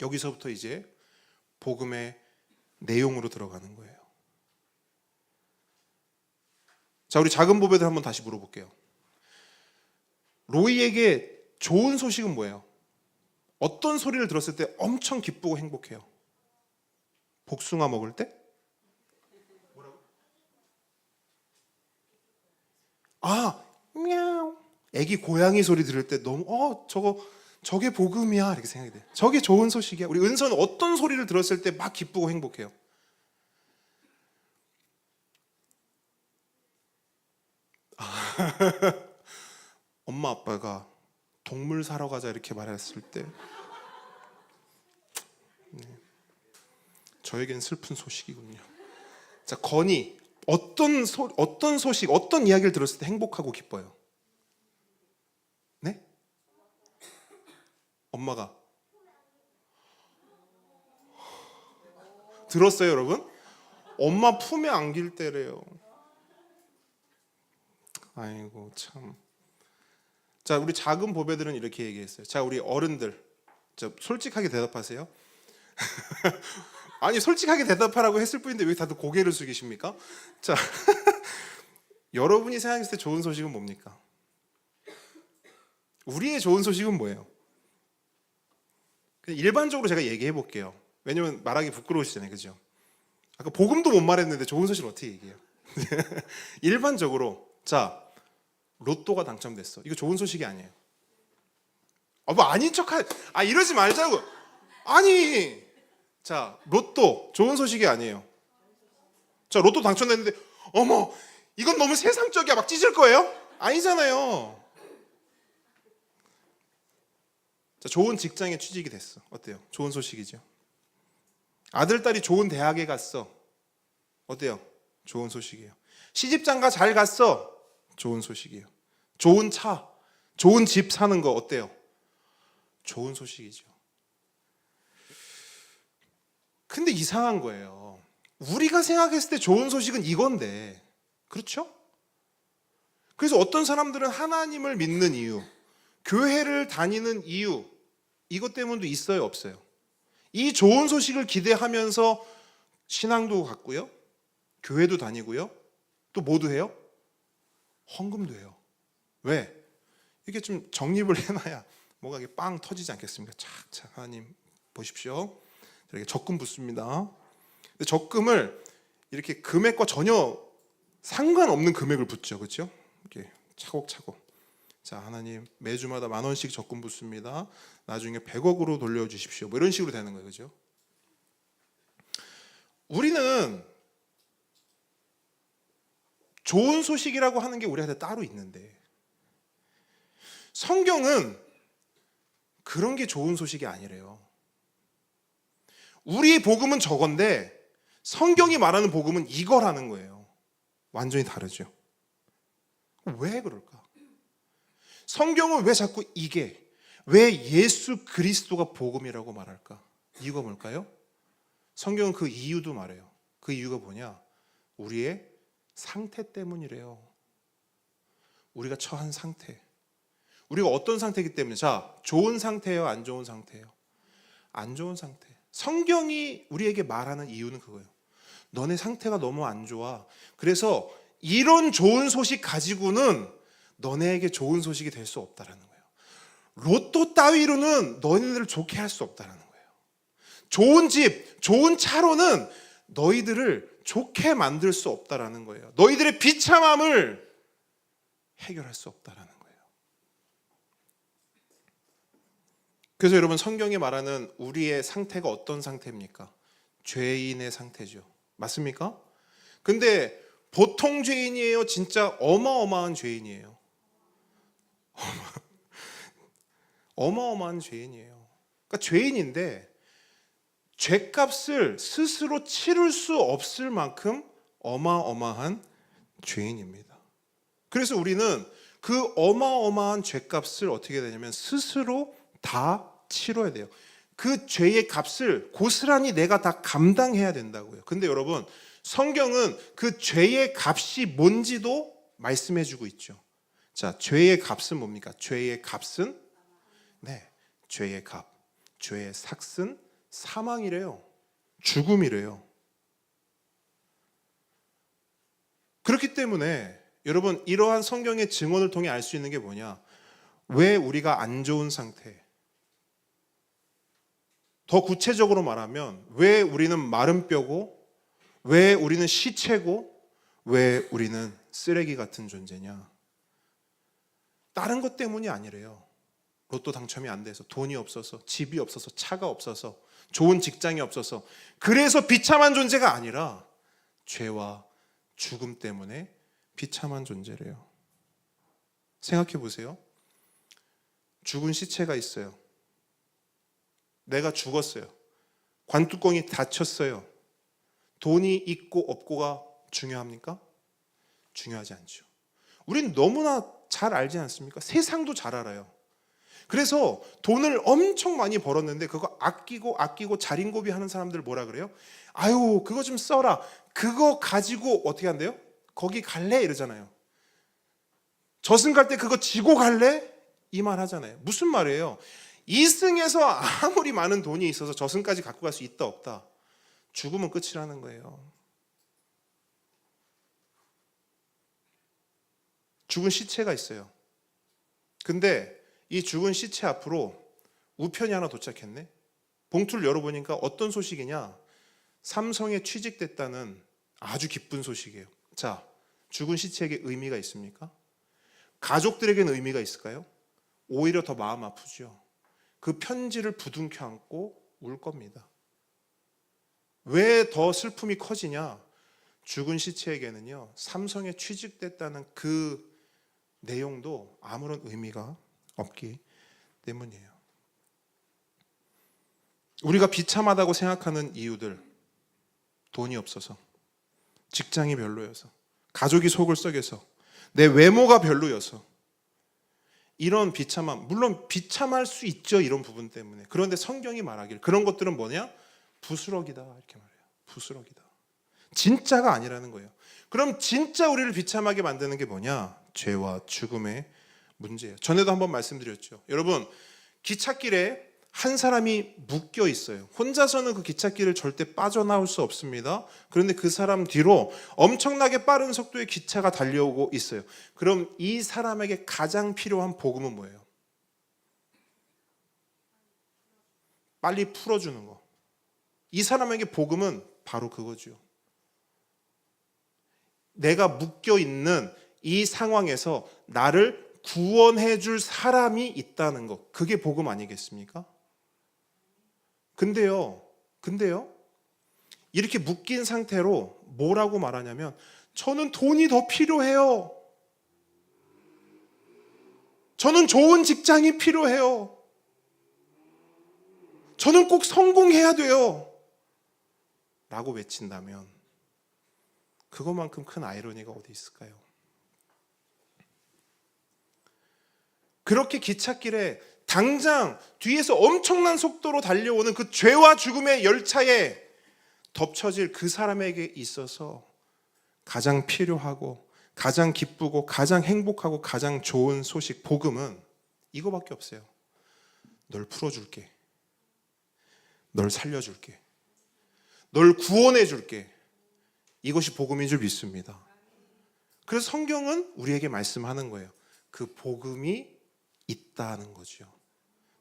여기서부터 이제 복음의 내용으로 들어가는 거예요. 자, 우리 작은 보배들 한번 다시 물어볼게요. 로이에게 좋은 소식은 뭐예요? 어떤 소리를 들었을 때 엄청 기쁘고 행복해요? 복숭아 먹을 때? 뭐라고? 미야우. 애기 고양이 소리 들을 때 너무 저게 복음이야 이렇게 생각이 돼요. 저게 좋은 소식이야. 우리 은서는 어떤 소리를 들었을 때 막 기쁘고 행복해요? 엄마 아빠가 동물 사러 가자 이렇게 말했을 때 저에겐 슬픈 소식이군요. 자, 건이 어떤 소식, 어떤 이야기를 들었을 때 행복하고 기뻐요? 네? 엄마가 들었어요, 여러분? 엄마 품에 안길 때래요. 아이고 참. 자, 우리 작은 보배들은 이렇게 얘기했어요. 자, 우리 어른들, 솔직하게 대답하세요. 아니, 솔직하게 대답하라고 했을 뿐인데 왜 다들 고개를 숙이십니까? 자, 여러분이 생각했을 때 좋은 소식은 뭡니까? 우리의 좋은 소식은 뭐예요? 그냥 일반적으로 제가 얘기해 볼게요. 왜냐면 말하기 부끄러우시잖아요, 그죠? 아까 복음도 못 말했는데 좋은 소식을 어떻게 얘기해요? 일반적으로, 자, 로또가 당첨됐어. 이거 좋은 소식이 아니에요. 뭐 아닌 이러지 말자고. 아니, 자, 로또 좋은 소식이 아니에요. 자, 로또 당첨됐는데 어머, 이건 너무 세상적이야 막 찢을 거예요? 아니잖아요. 자, 좋은 직장에 취직이 됐어. 어때요? 좋은 소식이죠. 아들, 딸이 좋은 대학에 갔어. 어때요? 좋은 소식이에요. 시집장가 잘 갔어. 좋은 소식이에요. 좋은 차, 좋은 집 사는 거 어때요? 좋은 소식이죠. 근데 이상한 거예요. 우리가 생각했을 때 좋은 소식은 이건데, 그렇죠? 그래서 어떤 사람들은 하나님을 믿는 이유, 교회를 다니는 이유, 이것 때문도 있어요, 없어요? 이 좋은 소식을 기대하면서 신앙도 갖고요, 교회도 다니고요, 또 뭐도 해요? 헌금도 해요. 왜? 이게 좀 정립을 해놔야 뭐가 이게 빵 터지지 않겠습니까? 착착, 하나님 보십시오. 이렇게 적금 붓습니다. 근데 적금을 이렇게 금액과 전혀 상관없는 금액을 붓죠, 그렇죠? 이렇게 차곡차곡. 자, 하나님 매주마다 10,000원씩 적금 붓습니다. 나중에 100억으로 돌려주십시오. 뭐 이런 식으로 되는 거예요, 그렇죠? 우리는 좋은 소식이라고 하는 게 우리한테 따로 있는데 성경은 그런 게 좋은 소식이 아니래요. 우리의 복음은 저건데 성경이 말하는 복음은 이거라는 거예요. 완전히 다르죠. 왜 그럴까? 성경은 왜 자꾸 왜 예수 그리스도가 복음이라고 말할까? 이유가 뭘까요? 성경은 그 이유도 말해요. 그 이유가 뭐냐? 우리의 상태 때문이래요. 우리가 처한 상태. 우리가 어떤 상태이기 때문에, 자, 좋은 상태예요, 안 좋은 상태예요? 안 좋은 상태. 성경이 우리에게 말하는 이유는 그거예요. 너네 상태가 너무 안 좋아. 그래서 이런 좋은 소식 가지고는 너네에게 좋은 소식이 될 수 없다라는 거예요. 로또 따위로는 너희들을 좋게 할 수 없다라는 거예요. 좋은 집, 좋은 차로는 너희들을 좋게 만들 수 없다라는 거예요. 너희들의 비참함을 해결할 수 없다라는 거예요. 그래서 여러분, 성경이 말하는 우리의 상태가 어떤 상태입니까? 죄인의 상태죠. 맞습니까? 근데 보통 죄인이에요? 진짜 어마어마한 죄인이에요? 어마어마한 죄인이에요. 그러니까 죄인인데 죄값을 스스로 치를 수 없을 만큼 어마어마한 죄인입니다. 그래서 우리는 그 어마어마한 죄값을 어떻게 해야 되냐면 스스로 다 치러야 돼요. 그 죄의 값을 고스란히 내가 다 감당해야 된다고요. 근데 여러분, 성경은 그 죄의 값이 뭔지도 말씀해 주고 있죠. 자, 죄의 값은 뭡니까? 죄의 값은 죄의 값, 죄의 삭은 사망이래요. 죽음이래요. 그렇기 때문에 여러분, 이러한 성경의 증언을 통해 알 수 있는 게 뭐냐? 왜 우리가 안 좋은 상태? 더 구체적으로 말하면 왜 우리는 마른 뼈고, 왜 우리는 시체고, 왜 우리는 쓰레기 같은 존재냐? 다른 것 때문이 아니래요. 로또 당첨이 안 돼서, 돈이 없어서, 집이 없어서, 차가 없어서, 좋은 직장이 없어서, 그래서 비참한 존재가 아니라 죄와 죽음 때문에 비참한 존재래요. 생각해 보세요. 죽은 시체가 있어요. 내가 죽었어요. 관뚜껑이 닫혔어요. 돈이 있고 없고가 중요합니까? 중요하지 않죠. 우린 너무나 잘 알지 않습니까? 세상도 잘 알아요. 그래서 돈을 엄청 많이 벌었는데 그거 아끼고 자린고비 하는 사람들 뭐라 그래요? 아유, 그거 좀 써라. 그거 가지고 어떻게 한대요? 거기 갈래? 이러잖아요. 저승 갈 때 그거 지고 갈래? 이 말 하잖아요. 무슨 말이에요? 이승에서 아무리 많은 돈이 있어서 저승까지 갖고 갈 수 있다 없다, 죽으면 끝이라는 거예요. 죽은 시체가 있어요. 근데 이 죽은 시체 앞으로 우편이 하나 도착했네. 봉투를 열어보니까 어떤 소식이냐? 삼성에 취직됐다는 아주 기쁜 소식이에요. 자, 죽은 시체에게 의미가 있습니까? 가족들에게는 의미가 있을까요? 오히려 더 마음 아프죠. 그 편지를 부둥켜 안고 울 겁니다. 왜 더 슬픔이 커지냐? 죽은 시체에게는요, 삼성에 취직됐다는 그 내용도 아무런 의미가 없기 때문이에요. 우리가 비참하다고 생각하는 이유들, 돈이 없어서, 직장이 별로여서, 가족이 속을 썩여서, 내 외모가 별로여서, 이런 비참함, 물론 비참할 수 있죠, 이런 부분 때문에. 그런데 성경이 말하길 그런 것들은 뭐냐? 부스럭이다, 이렇게 말해요. 부스럭이다. 진짜가 아니라는 거예요. 그럼 진짜 우리를 비참하게 만드는 게 뭐냐? 죄와 죽음의 문제예요. 전에도 한번 말씀드렸죠. 여러분, 기찻길에 한 사람이 묶여 있어요. 혼자서는 그 기찻길을 절대 빠져나올 수 없습니다. 그런데 그 사람 뒤로 엄청나게 빠른 속도의 기차가 달려오고 있어요. 그럼 이 사람에게 가장 필요한 복음은 뭐예요? 빨리 풀어주는 거. 이 사람에게 복음은 바로 그거죠. 내가 묶여 있는 이 상황에서 나를 구원해 줄 사람이 있다는 것, 그게 복음 아니겠습니까? 근데요, 이렇게 묶인 상태로 뭐라고 말하냐면, 저는 돈이 더 필요해요. 저는 좋은 직장이 필요해요. 저는 꼭 성공해야 돼요. 라고 외친다면 그것만큼 큰 아이러니가 어디 있을까요? 그렇게 기찻길에 당장 뒤에서 엄청난 속도로 달려오는 그 죄와 죽음의 열차에 덮쳐질 그 사람에게 있어서 가장 필요하고 가장 기쁘고 가장 행복하고 가장 좋은 소식, 복음은 이거밖에 없어요. 널 풀어줄게. 널 살려줄게. 널 구원해줄게. 이것이 복음인 줄 믿습니다. 그래서 성경은 우리에게 말씀하는 거예요. 그 복음이 있다는 거죠.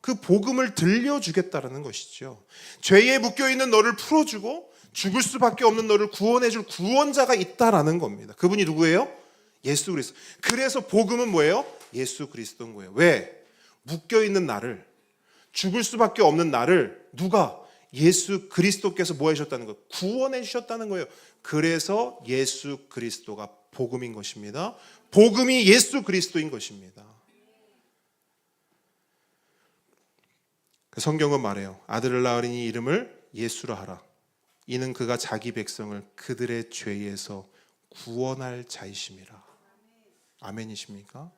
그 복음을 들려주겠다는 것이죠. 죄에 묶여있는 너를 풀어주고 죽을 수밖에 없는 너를 구원해줄 구원자가 있다라는 겁니다. 그분이 누구예요? 예수 그리스도. 그래서 복음은 뭐예요? 예수 그리스도인 거예요. 왜? 묶여있는 나를, 죽을 수밖에 없는 나를 누가? 예수 그리스도께서 뭐 하셨다는 거예요? 구원해 주셨다는 거예요. 그래서 예수 그리스도가 복음인 것입니다. 복음이 예수 그리스도인 것입니다. 성경은 말해요. 아들을 낳으리니 이름을 예수라 하라. 이는 그가 자기 백성을 그들의 죄에서 구원할 자이심이라. 아멘이십니까?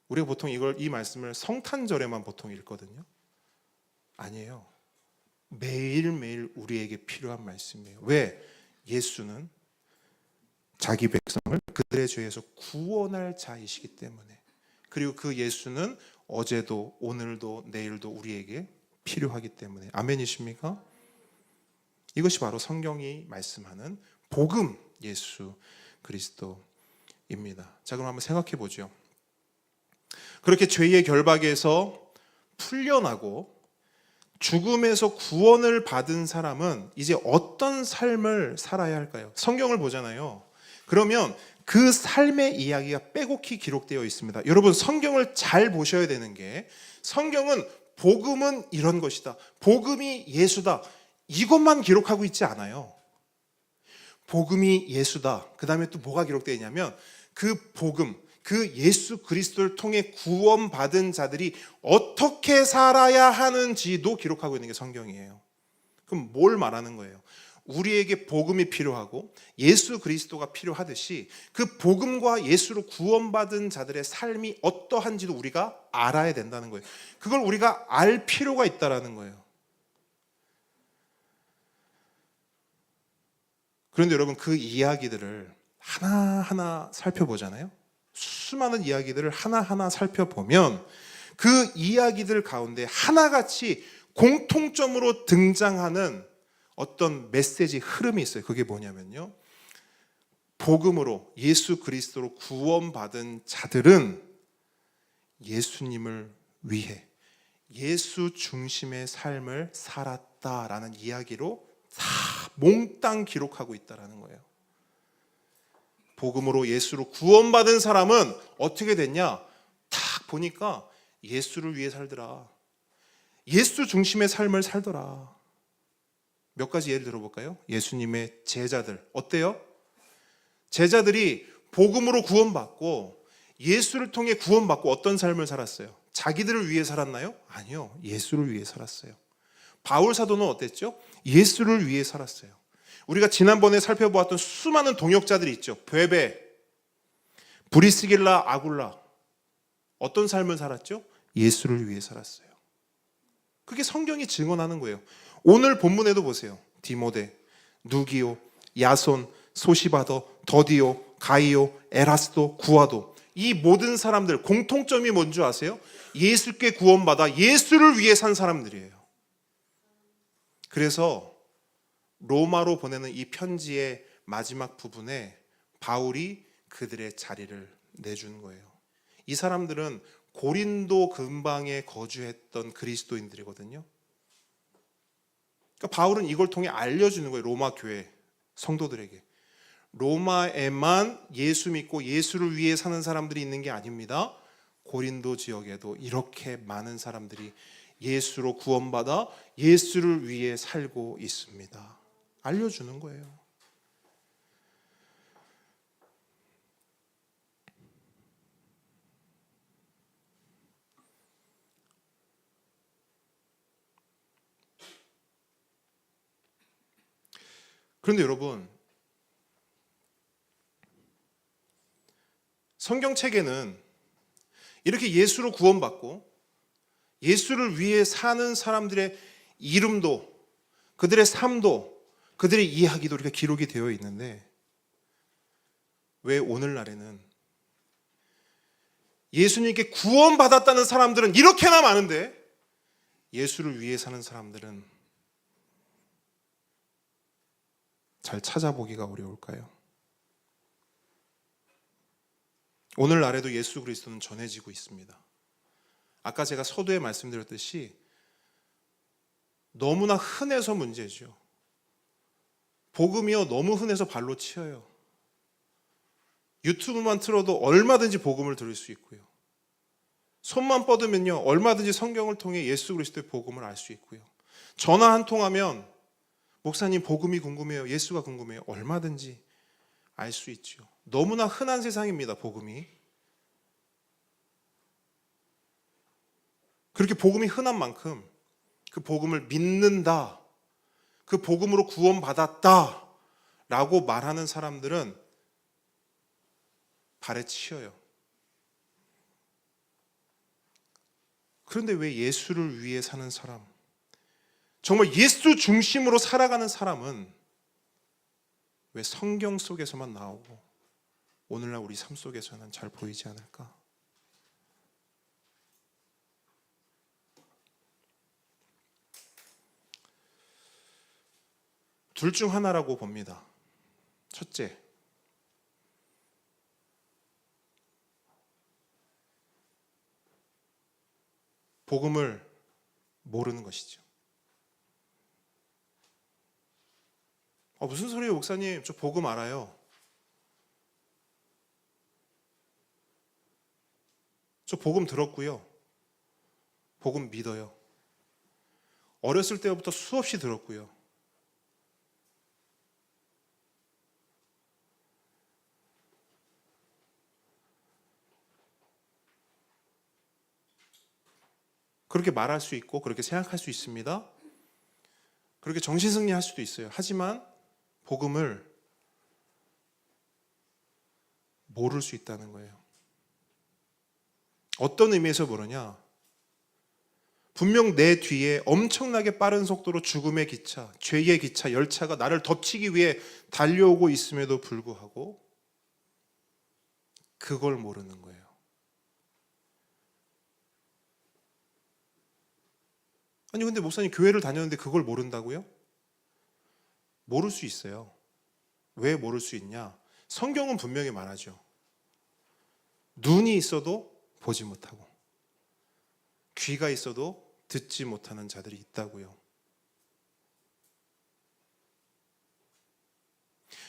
우리가 보통 이 말씀을 성탄절에만 보통 읽거든요. 아니에요. 매일매일 우리에게 필요한 말씀이에요. 왜? 예수는 자기 백성을 그들의 죄에서 구원할 자이시기 때문에. 그리고 그 예수는 어제도 오늘도 내일도 우리에게 필요하기 때문에. 아멘이십니까? 이것이 바로 성경이 말씀하는 복음 예수 그리스도입니다. 자, 그럼 한번 생각해 보죠. 그렇게 죄의 결박에서 풀려나고 죽음에서 구원을 받은 사람은 이제 어떤 삶을 살아야 할까요? 성경을 보잖아요. 그러면 그 삶의 이야기가 빼곡히 기록되어 있습니다. 여러분, 성경을 잘 보셔야 되는 게, 성경은 복음은 이런 것이다, 복음이 예수다, 이것만 기록하고 있지 않아요. 복음이 예수다, 그 다음에 또 뭐가 기록되어 있냐면 그 복음, 그 예수 그리스도를 통해 구원받은 자들이 어떻게 살아야 하는지도 기록하고 있는 게 성경이에요. 그럼 뭘 말하는 거예요? 우리에게 복음이 필요하고 예수 그리스도가 필요하듯이 그 복음과 예수로 구원받은 자들의 삶이 어떠한지도 우리가 알아야 된다는 거예요. 그걸 우리가 알 필요가 있다는 거예요. 그런데 여러분, 그 이야기들을 하나하나 살펴보잖아요. 수많은 이야기들을 하나하나 살펴보면 그 이야기들 가운데 하나같이 공통점으로 등장하는 어떤 메시지 흐름이 있어요. 그게 뭐냐면요, 복음으로 예수 그리스도로 구원받은 자들은 예수님을 위해 예수 중심의 삶을 살았다라는 이야기로 다 몽땅 기록하고 있다는 거예요. 복음으로 예수로 구원받은 사람은 어떻게 됐냐? 딱 보니까 예수를 위해 살더라. 예수 중심의 삶을 살더라. 몇 가지 예를 들어볼까요? 예수님의 제자들 어때요? 제자들이 복음으로 구원받고 예수를 통해 구원받고 어떤 삶을 살았어요? 자기들을 위해 살았나요? 아니요, 예수를 위해 살았어요. 바울 사도는 어땠죠? 예수를 위해 살았어요. 우리가 지난번에 살펴보았던 수많은 동역자들이 있죠. 베베, 브리스길라, 아굴라, 어떤 삶을 살았죠? 예수를 위해 살았어요. 그게 성경이 증언하는 거예요. 오늘 본문에도 보세요. 디모데, 누기오, 야손, 소시바더, 더디오, 가이오, 에라스도, 구아도, 이 모든 사람들 공통점이 뭔지 아세요? 예수께 구원받아 예수를 위해 산 사람들이에요. 그래서 로마로 보내는 이 편지의 마지막 부분에 바울이 그들의 자리를 내준 거예요. 이 사람들은 고린도 근방에 거주했던 그리스도인들이거든요. 그러니까 바울은 이걸 통해 알려주는 거예요. 로마 교회 성도들에게. 로마에만 예수 믿고 예수를 위해 사는 사람들이 있는 게 아닙니다. 고린도 지역에도 이렇게 많은 사람들이 예수로 구원받아 예수를 위해 살고 있습니다. 알려주는 거예요. 그런데 여러분, 성경책에는 이렇게 예수로 구원받고 예수를 위해 사는 사람들의 이름도, 그들의 삶도, 그들의 이야기도 이렇게 기록이 되어 있는데, 왜 오늘날에는 예수님께 구원받았다는 사람들은 이렇게나 많은데 예수를 위해 사는 사람들은 잘 찾아보기가 어려울까요? 오늘날에도 예수 그리스도는 전해지고 있습니다. 아까 제가 서두에 말씀드렸듯이 너무나 흔해서 문제죠. 복음이요, 너무 흔해서 발로 치여요. 유튜브만 틀어도 얼마든지 복음을 들을 수 있고요. 손만 뻗으면요, 얼마든지 성경을 통해 예수 그리스도의 복음을 알 수 있고요. 전화 한 통하면 목사님 복음이 궁금해요. 예수가 궁금해요. 얼마든지 알 수 있죠. 너무나 흔한 세상입니다. 복음이. 그렇게 복음이 흔한 만큼 그 복음을 믿는다, 그 복음으로 구원받았다 라고 말하는 사람들은 발에 치여요. 그런데 왜 예수를 위해 사는 사람, 정말 예수 중심으로 살아가는 사람은 왜 성경 속에서만 나오고 오늘날 우리 삶 속에서는 잘 보이지 않을까? 둘 중 하나라고 봅니다. 첫째, 복음을 모르는 것이죠. 무슨 소리예요, 목사님? 저 복음 알아요. 저 복음 들었고요. 복음 믿어요. 어렸을 때부터 수없이 들었고요. 그렇게 말할 수 있고 그렇게 생각할 수 있습니다. 그렇게 정신승리할 수도 있어요. 하지만 복음을 모를 수 있다는 거예요. 어떤 의미에서 모르냐? 분명 내 뒤에 엄청나게 빠른 속도로 죽음의 기차, 죄의 기차, 열차가 나를 덮치기 위해 달려오고 있음에도 불구하고 그걸 모르는 거예요. 아니 근데 목사님 교회를 다녔는데 그걸 모른다고요? 모를 수 있어요. 왜 모를 수 있냐? 성경은 분명히 말하죠. 눈이 있어도 보지 못하고 귀가 있어도 듣지 못하는 자들이 있다고요.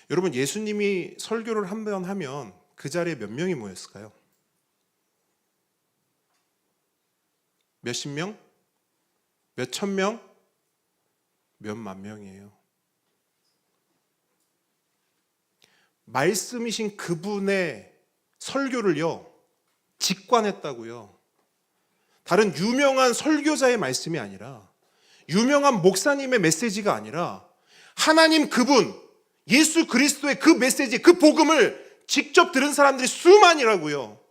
여러분, 예수님이 설교를 한 번 하면 그 자리에 몇 명이 모였을까요? 몇십 명? 몇천 명? 몇만 명이에요. 말씀이신 그분의 설교를요, 직관했다고요. 다른 유명한 설교자의 말씀이 아니라, 유명한 목사님의 메시지가 아니라, 하나님 그분, 예수 그리스도의 그 메시지, 그 복음을 직접 들은 사람들이 수만이라고요.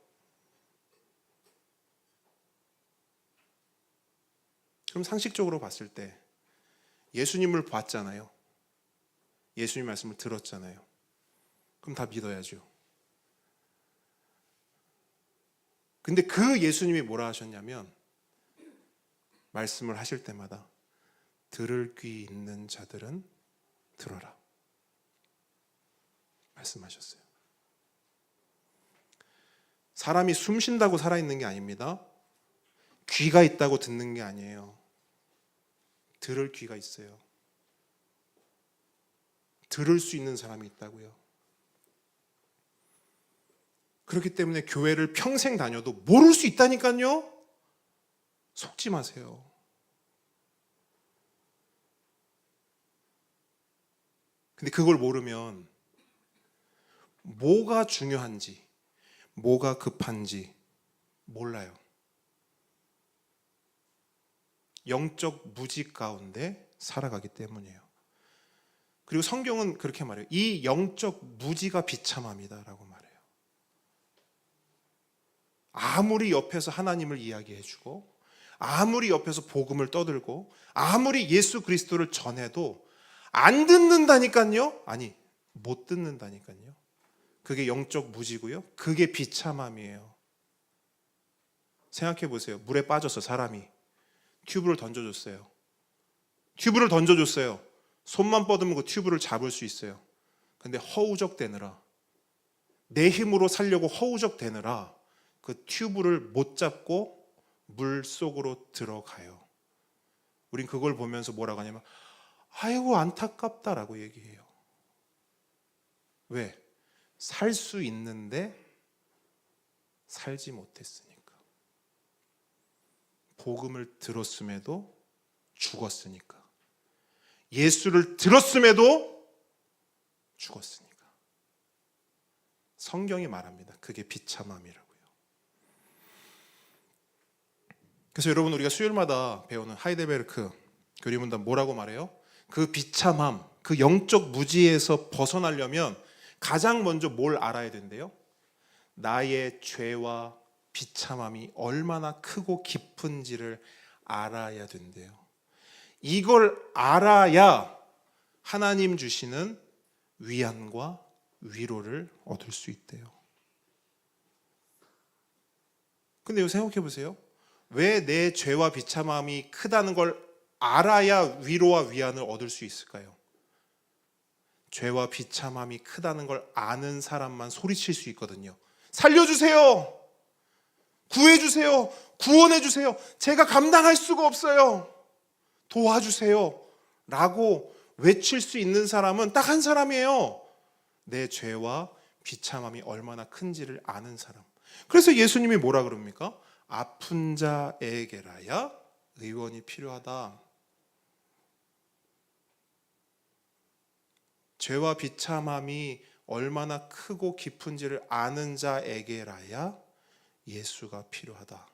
그럼 상식적으로 봤을 때 예수님을 봤잖아요. 예수님 말씀을 들었잖아요. 그럼 다 믿어야죠. 근데 그 예수님이 뭐라 하셨냐면, 말씀을 하실 때마다 들을 귀 있는 자들은 들어라 말씀하셨어요. 사람이 숨 쉰다고 살아있는 게 아닙니다. 귀가 있다고 듣는 게 아니에요. 들을 귀가 있어요. 들을 수 있는 사람이 있다고요. 그렇기 때문에 교회를 평생 다녀도 모를 수 있다니까요. 속지 마세요. 근데 그걸 모르면 뭐가 중요한지, 뭐가 급한지 몰라요. 영적 무지 가운데 살아가기 때문이에요. 그리고 성경은 그렇게 말해요. 이 영적 무지가 비참합니다라고 말해요. 아무리 옆에서 하나님을 이야기해주고, 아무리 옆에서 복음을 떠들고, 아무리 예수 그리스도를 전해도 안 듣는다니까요. 아니, 못 듣는다니까요. 그게 영적 무지고요. 그게 비참함이에요. 생각해 보세요. 물에 빠져서 사람이 튜브를 던져줬어요. 튜브를 던져줬어요. 손만 뻗으면 그 튜브를 잡을 수 있어요. 근데 허우적대느라, 내 힘으로 살려고 허우적대느라 그 튜브를 못 잡고 물 속으로 들어가요. 우린 그걸 보면서 뭐라고 하냐면, 아이고 안타깝다라고 얘기해요. 왜? 살 수 있는데 살지 못했으니까. 복음을 들었음에도 죽었으니까. 예수를 들었음에도 죽었으니까. 성경이 말합니다. 그게 비참함이라고요. 그래서 여러분, 우리가 수요일마다 배우는 하이델베르크 교리문답 뭐라고 말해요? 그 비참함, 그 영적 무지에서 벗어나려면 가장 먼저 뭘 알아야 된대요? 나의 죄와 비참함이 얼마나 크고 깊은지를 알아야 된대요. 이걸 알아야 하나님 주시는 위안과 위로를 얻을 수 있대요. 근데 이거 생각해 보세요. 왜 내 죄와 비참함이 크다는 걸 알아야 위로와 위안을 얻을 수 있을까요? 죄와 비참함이 크다는 걸 아는 사람만 소리칠 수 있거든요. 살려주세요! 구해주세요! 구원해주세요! 제가 감당할 수가 없어요! 도와주세요! 라고 외칠 수 있는 사람은 딱 한 사람이에요. 내 죄와 비참함이 얼마나 큰지를 아는 사람. 그래서 예수님이 뭐라 그럽니까? 아픈 자에게라야 의원이 필요하다. 죄와 비참함이 얼마나 크고 깊은지를 아는 자에게라야 예수가 필요하다.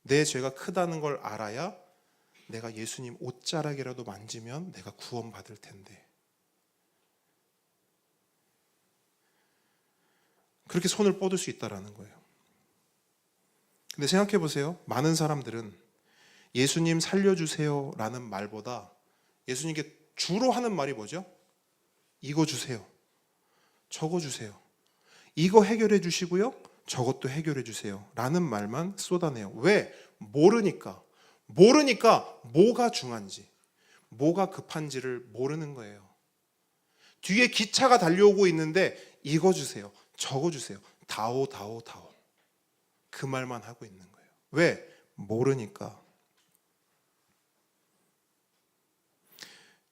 내 죄가 크다는 걸 알아야 내가 예수님 옷자락이라도 만지면 내가 구원받을 텐데. 그렇게 손을 뻗을 수 있다라는 거예요. 근데 생각해 보세요. 많은 사람들은 예수님 살려주세요 라는 말보다 예수님께 주로 하는 말이 뭐죠? 이거 주세요. 저거 주세요. 이거 해결해 주시고요. 저것도 해결해 주세요. 라는 말만 쏟아내요. 왜? 모르니까 뭐가 중요한지, 뭐가 급한지를 모르는 거예요. 뒤에 기차가 달려오고 있는데 이거 주세요. 저거 주세요. 다오. 그 말만 하고 있는 거예요. 왜? 모르니까.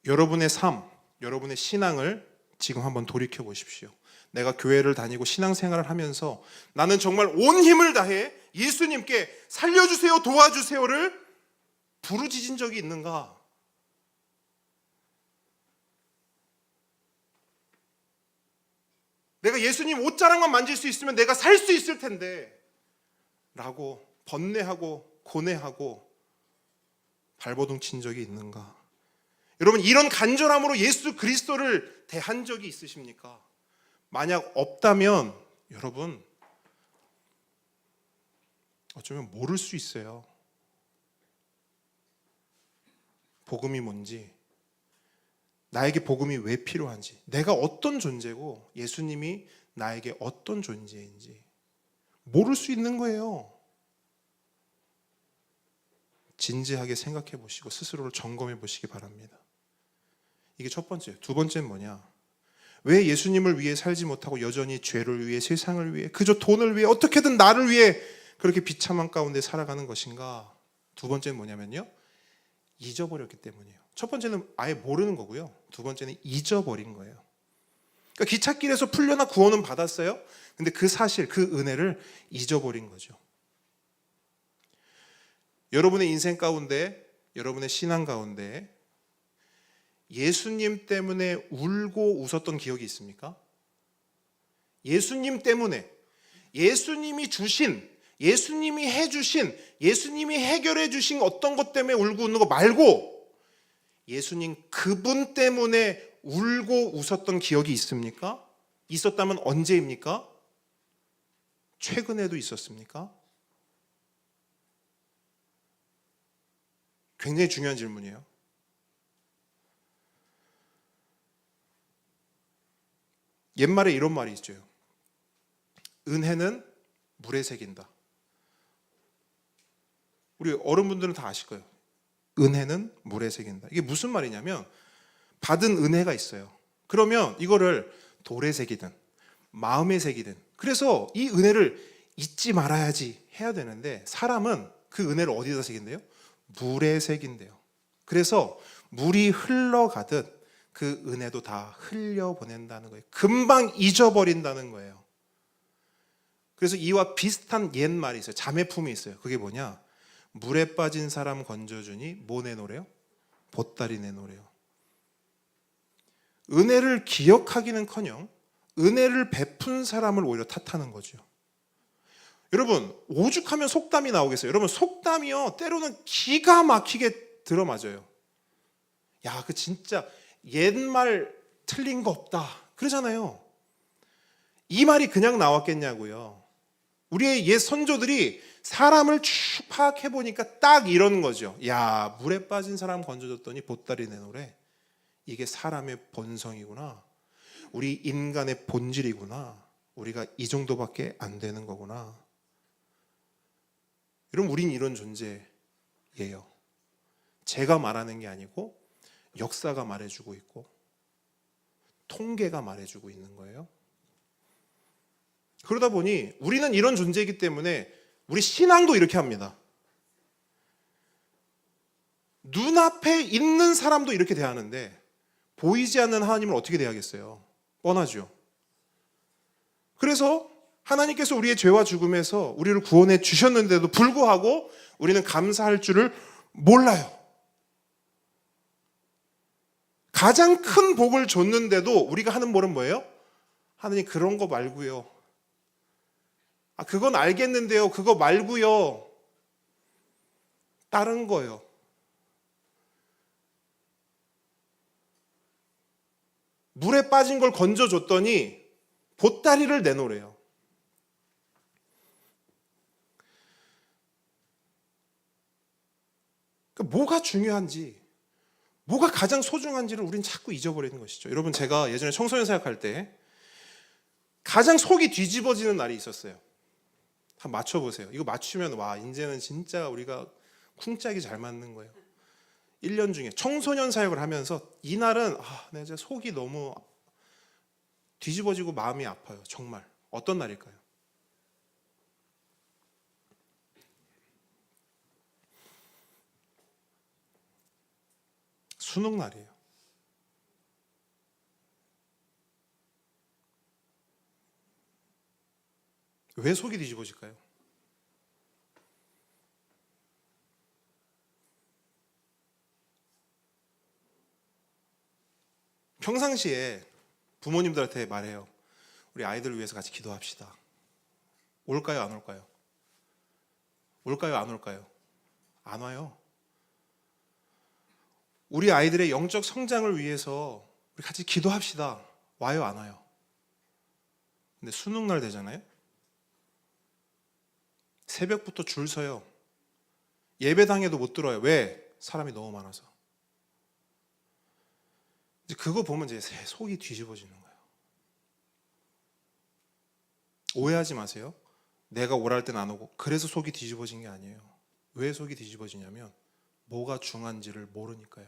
여러분의 삶, 여러분의 신앙을 지금 한번 돌이켜 보십시오. 내가 교회를 다니고 신앙생활을 하면서 나는 정말 온 힘을 다해 예수님께 살려주세요, 도와주세요를 부르짖은 적이 있는가? 내가 예수님 옷자락만 만질 수 있으면 내가 살 수 있을 텐데 라고 번뇌하고 고뇌하고 발버둥 친 적이 있는가? 여러분, 이런 간절함으로 예수 그리스도를 대한 적이 있으십니까? 만약 없다면 여러분 어쩌면 모를 수 있어요. 복음이 뭔지, 나에게 복음이 왜 필요한지, 내가 어떤 존재고 예수님이 나에게 어떤 존재인지 모를 수 있는 거예요. 진지하게 생각해 보시고 스스로를 점검해 보시기 바랍니다. 이게 첫 번째예요. 두 번째는 뭐냐? 왜 예수님을 위해 살지 못하고 여전히 죄를 위해, 세상을 위해, 그저 돈을 위해, 어떻게든 나를 위해 그렇게 비참한 가운데 살아가는 것인가? 두 번째는 뭐냐면요, 잊어버렸기 때문이에요. 첫 번째는 아예 모르는 거고요. 두 번째는 잊어버린 거예요. 그러니까 기찻길에서 풀려나 구원은 받았어요. 근데 그 사실, 그 은혜를 잊어버린 거죠. 여러분의 인생 가운데, 여러분의 신앙 가운데 예수님 때문에 울고 웃었던 기억이 있습니까? 예수님 때문에, 예수님이 주신, 예수님이 해주신, 예수님이 해결해 주신 어떤 것 때문에 울고 웃는 거 말고 예수님 그분 때문에 울고 웃었던 기억이 있습니까? 있었다면 언제입니까? 최근에도 있었습니까? 굉장히 중요한 질문이에요. 옛말에 이런 말이 있죠. 은혜는 물에 새긴다. 우리 어른분들은 다 아실 거예요. 은혜는 물에 새긴다. 이게 무슨 말이냐면 받은 은혜가 있어요. 그러면 이거를 돌에 새기든 마음에 새기든, 그래서 이 은혜를 잊지 말아야지 해야 되는데 사람은 그 은혜를 어디다 새긴대요? 물에 새긴대요. 그래서 물이 흘러가듯 그 은혜도 다 흘려보낸다는 거예요. 금방 잊어버린다는 거예요. 그래서 이와 비슷한 옛말이 있어요. 자매품이 있어요. 그게 뭐냐? 물에 빠진 사람 건져주니 뭐 내놓으래요? 보따리 내놓으래요. 은혜를 기억하기는커녕 은혜를 베푼 사람을 오히려 탓하는 거죠. 여러분, 오죽하면 속담이 나오겠어요? 여러분, 속담이요 때로는 기가 막히게 들어맞아요. 야, 그 진짜 옛말 틀린 거 없다 그러잖아요. 이 말이 그냥 나왔겠냐고요. 우리의 옛 선조들이 사람을 쭉 파악해 보니까 딱 이러는 거죠. 야, 물에 빠진 사람 건져줬더니 보따리 내놓으래. 이게 사람의 본성이구나. 우리 인간의 본질이구나. 우리가 이 정도밖에 안 되는 거구나. 여러분, 우린 이런 존재예요. 제가 말하는 게 아니고 역사가 말해주고 있고 통계가 말해주고 있는 거예요. 그러다 보니 우리는 이런 존재이기 때문에 우리 신앙도 이렇게 합니다. 눈앞에 있는 사람도 이렇게 대하는데 보이지 않는 하나님을 어떻게 대하겠어요? 뻔하죠. 그래서 하나님께서 우리의 죄와 죽음에서 우리를 구원해 주셨는데도 불구하고 우리는 감사할 줄을 몰라요. 가장 큰 복을 줬는데도 우리가 하는 말은 뭐예요? 하나님, 그런 거 말고요. 그건 알겠는데요. 그거 말고요. 다른 거요. 물에 빠진 걸 건져줬더니 보따리를 내놓으래요. 그러니까 뭐가 중요한지, 뭐가 가장 소중한지를 우린 자꾸 잊어버리는 것이죠. 여러분, 제가 예전에 청소년 사역할 때 가장 속이 뒤집어지는 날이 있었어요. 한번 맞춰보세요. 이거 맞추면 와, 이제는 진짜 우리가 쿵짝이 잘 맞는 거예요. 1년 중에 청소년 사역을 하면서 이날은 내가 진짜 속이 너무 뒤집어지고 마음이 아파요. 정말. 어떤 날일까요? 수능 날이에요. 왜 속이 뒤집어질까요? 평상시에 부모님들한테 말해요. 우리 아이들을 위해서 같이 기도합시다. 올까요, 안 올까요? 올까요, 안 올까요? 안 와요. 우리 아이들의 영적 성장을 위해서 우리 같이 기도합시다. 와요, 안 와요? 근데 수능날 되잖아요. 새벽부터 줄 서요. 예배당에도 못 들어요. 왜? 사람이 너무 많아서. 이제 그거 보면 이제 속이 뒤집어지는 거예요. 오해하지 마세요. 내가 오랄 땐 안 오고 그래서 속이 뒤집어진 게 아니에요. 왜 속이 뒤집어지냐면 뭐가 중요한지를 모르니까요.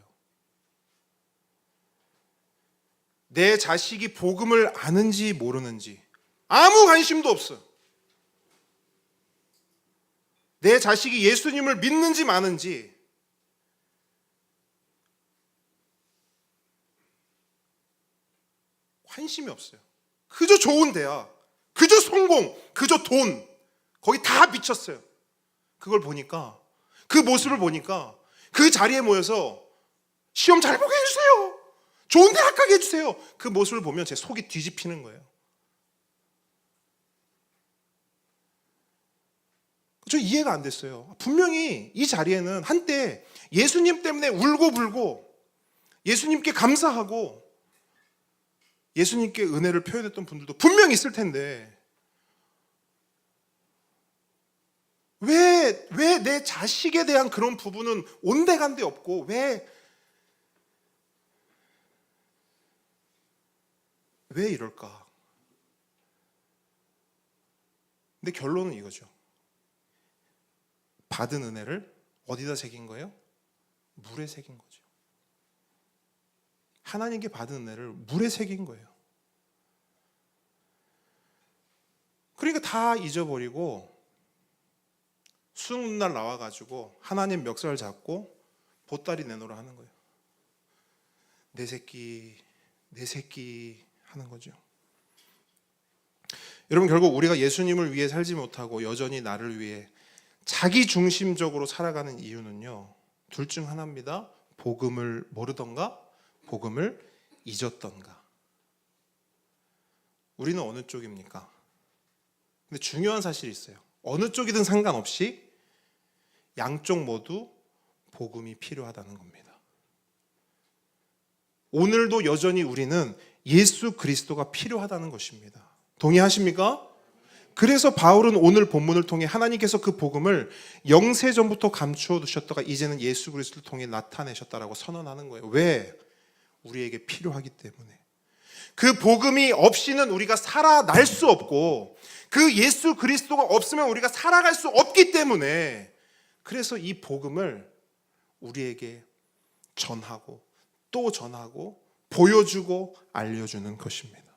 내 자식이 복음을 아는지 모르는지 아무 관심도 없어요. 내 자식이 예수님을 믿는지 마는지 관심이 없어요. 그저 좋은 대학, 그저 성공, 그저 돈, 거기 다 미쳤어요. 그걸 보니까, 그 모습을 보니까 그 자리에 모여서 시험 잘 보게 해주세요. 좋은 대학 가게 해주세요. 그 모습을 보면 제 속이 뒤집히는 거예요. 저 이해가 안 됐어요. 분명히 이 자리에는 한때 예수님 때문에 울고 불고 예수님께 감사하고 예수님께 은혜를 표현했던 분들도 분명히 있을 텐데 왜 내 자식에 대한 그런 부분은 온데간데 없고 왜 이럴까? 근데 결론은 이거죠. 받은 은혜를 어디다 새긴 거예요? 물에 새긴 거죠. 하나님께 받은 은혜를 물에 새긴 거예요. 그러니까 다 잊어버리고 수능날 나와가지고 하나님 멱살 잡고 보따리 내놓으라 하는 거예요. 내 새끼 하는 거죠. 여러분, 결국 우리가 예수님을 위해 살지 못하고 여전히 나를 위해 자기 중심적으로 살아가는 이유는요, 둘 중 하나입니다. 복음을 모르던가 복음을 잊었던가. 우리는 어느 쪽입니까? 근데 중요한 사실이 있어요. 어느 쪽이든 상관없이 양쪽 모두 복음이 필요하다는 겁니다. 오늘도 여전히 우리는 예수 그리스도가 필요하다는 것입니다. 동의하십니까? 그래서 바울은 오늘 본문을 통해 하나님께서 그 복음을 영세전부터 감추어 두셨다가 이제는 예수 그리스도를 통해 나타내셨다라고 선언하는 거예요. 왜? 우리에게 필요하기 때문에. 그 복음이 없이는 우리가 살아날 수 없고, 그 예수 그리스도가 없으면 우리가 살아갈 수 없기 때문에, 그래서 이 복음을 우리에게 전하고 또 전하고 보여주고 알려주는 것입니다.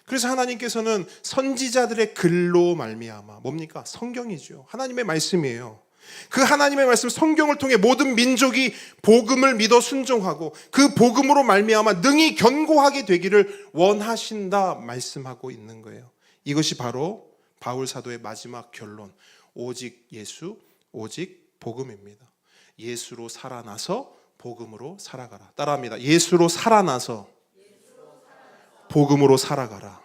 그래서 하나님께서는 선지자들의 글로 말미암아, 뭡니까? 성경이죠. 하나님의 말씀이에요. 그 하나님의 말씀, 성경을 통해 모든 민족이 복음을 믿어 순종하고 그 복음으로 말미암아 능히 견고하게 되기를 원하신다 말씀하고 있는 거예요. 이것이 바로 바울 사도의 마지막 결론, 오직 예수, 오직 복음입니다. 예수로 살아나서 복음으로 살아가라. 따라합니다. 예수로 살아나서 복음으로 살아가라.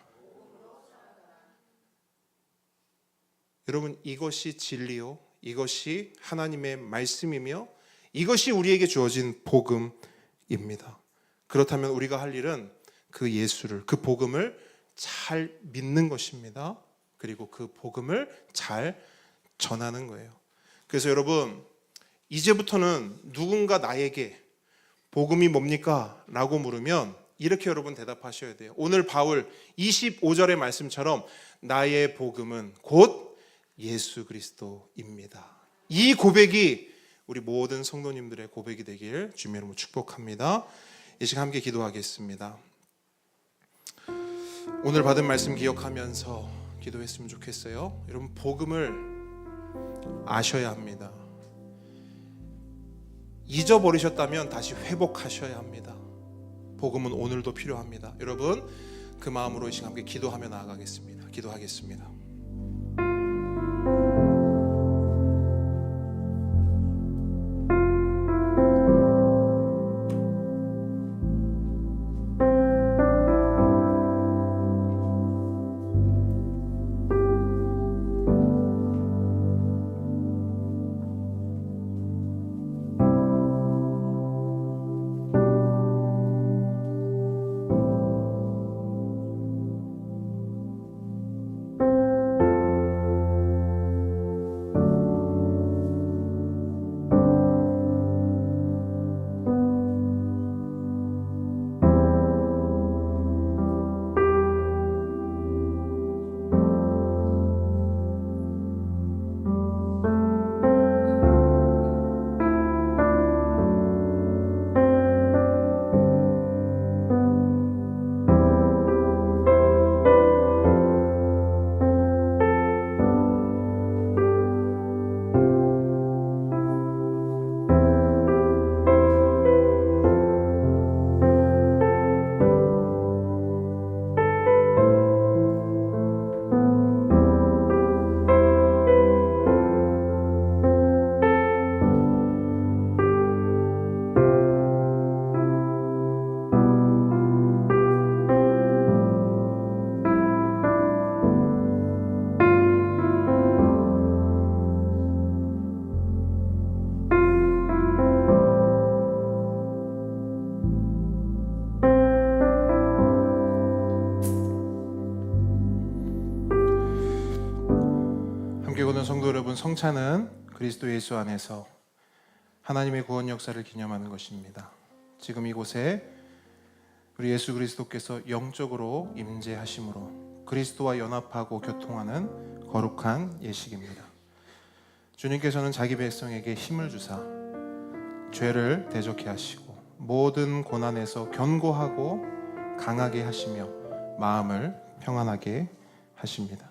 여러분, 이것이 진리요, 이것이 하나님의 말씀이며 이것이 우리에게 주어진 복음입니다. 그렇다면 우리가 할 일은 그 예수를, 그 복음을 잘 믿는 것입니다. 그리고 그 복음을 잘 전하는 거예요. 그래서 여러분, 이제부터는 누군가 나에게 복음이 뭡니까? 라고 물으면 이렇게 여러분 대답하셔야 돼요. 오늘 바울 25절의 말씀처럼 나의 복음은 곧 예수 그리스도입니다. 이 고백이 우리 모든 성도님들의 고백이 되길 주님의 이름으로 축복합니다. 이 시간 함께 기도하겠습니다. 오늘 받은 말씀 기억하면서 기도했으면 좋겠어요. 여러분, 복음을 아셔야 합니다. 잊어버리셨다면 다시 회복하셔야 합니다. 복음은 오늘도 필요합니다. 여러분, 그 마음으로 이 시간 함께 기도하며 나아가겠습니다. 기도하겠습니다. 성도 여러분, 성찬은 그리스도 예수 안에서 하나님의 구원 역사를 기념하는 것입니다. 지금 이곳에 우리 예수 그리스도께서 영적으로 임재하심으로 그리스도와 연합하고 교통하는 거룩한 예식입니다. 주님께서는 자기 백성에게 힘을 주사 죄를 대적케 하시고 모든 고난에서 견고하고 강하게 하시며 마음을 평안하게 하십니다.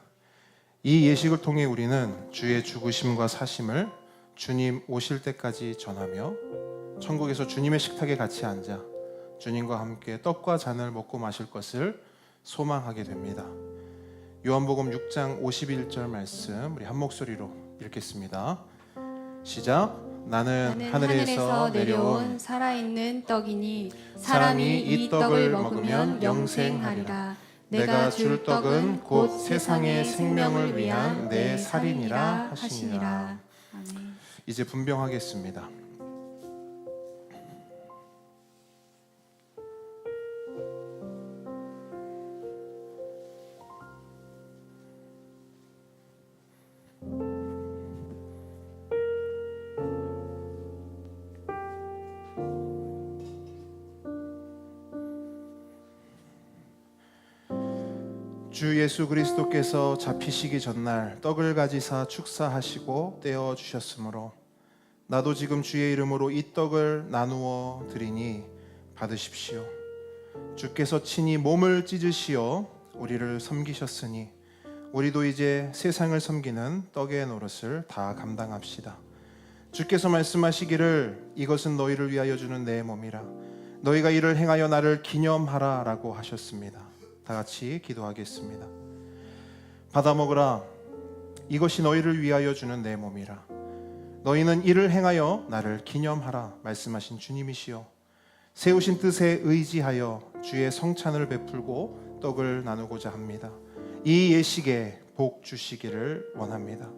이 예식을 통해 우리는 주의 죽으심과 사심을 주님 오실 때까지 전하며 천국에서 주님의 식탁에 같이 앉아 주님과 함께 떡과 잔을 먹고 마실 것을 소망하게 됩니다. 요한복음 6장 51절 말씀 우리 한 목소리로 읽겠습니다. 시작. 나는 나는 하늘에서 내려온 살아있는 떡이니 사람이 이 떡을 먹으면 영생하리라. 내가 줄 떡은 곧 세상의 생명을 위한 내 살이니라 하시니라. 아멘. 이제 분병하겠습니다. 주 예수 그리스도께서 잡히시기 전날 떡을 가지사 축사하시고 떼어 주셨으므로 나도 지금 주의 이름으로 이 떡을 나누어 드리니 받으십시오. 주께서 친히 몸을 찢으시어 우리를 섬기셨으니 우리도 이제 세상을 섬기는 떡의 노릇을 다 감당합시다. 주께서 말씀하시기를 이것은 너희를 위하여 주는 내 몸이라. 너희가 이를 행하여 나를 기념하라 라고 하셨습니다. 다 같이 기도하겠습니다. 받아 먹으라. 이것이 너희를 위하여 주는 내 몸이라. 너희는 이를 행하여 나를 기념하라 말씀하신 주님이시여, 세우신 뜻에 의지하여 주의 성찬을 베풀고 떡을 나누고자 합니다. 이 예식에 복 주시기를 원합니다.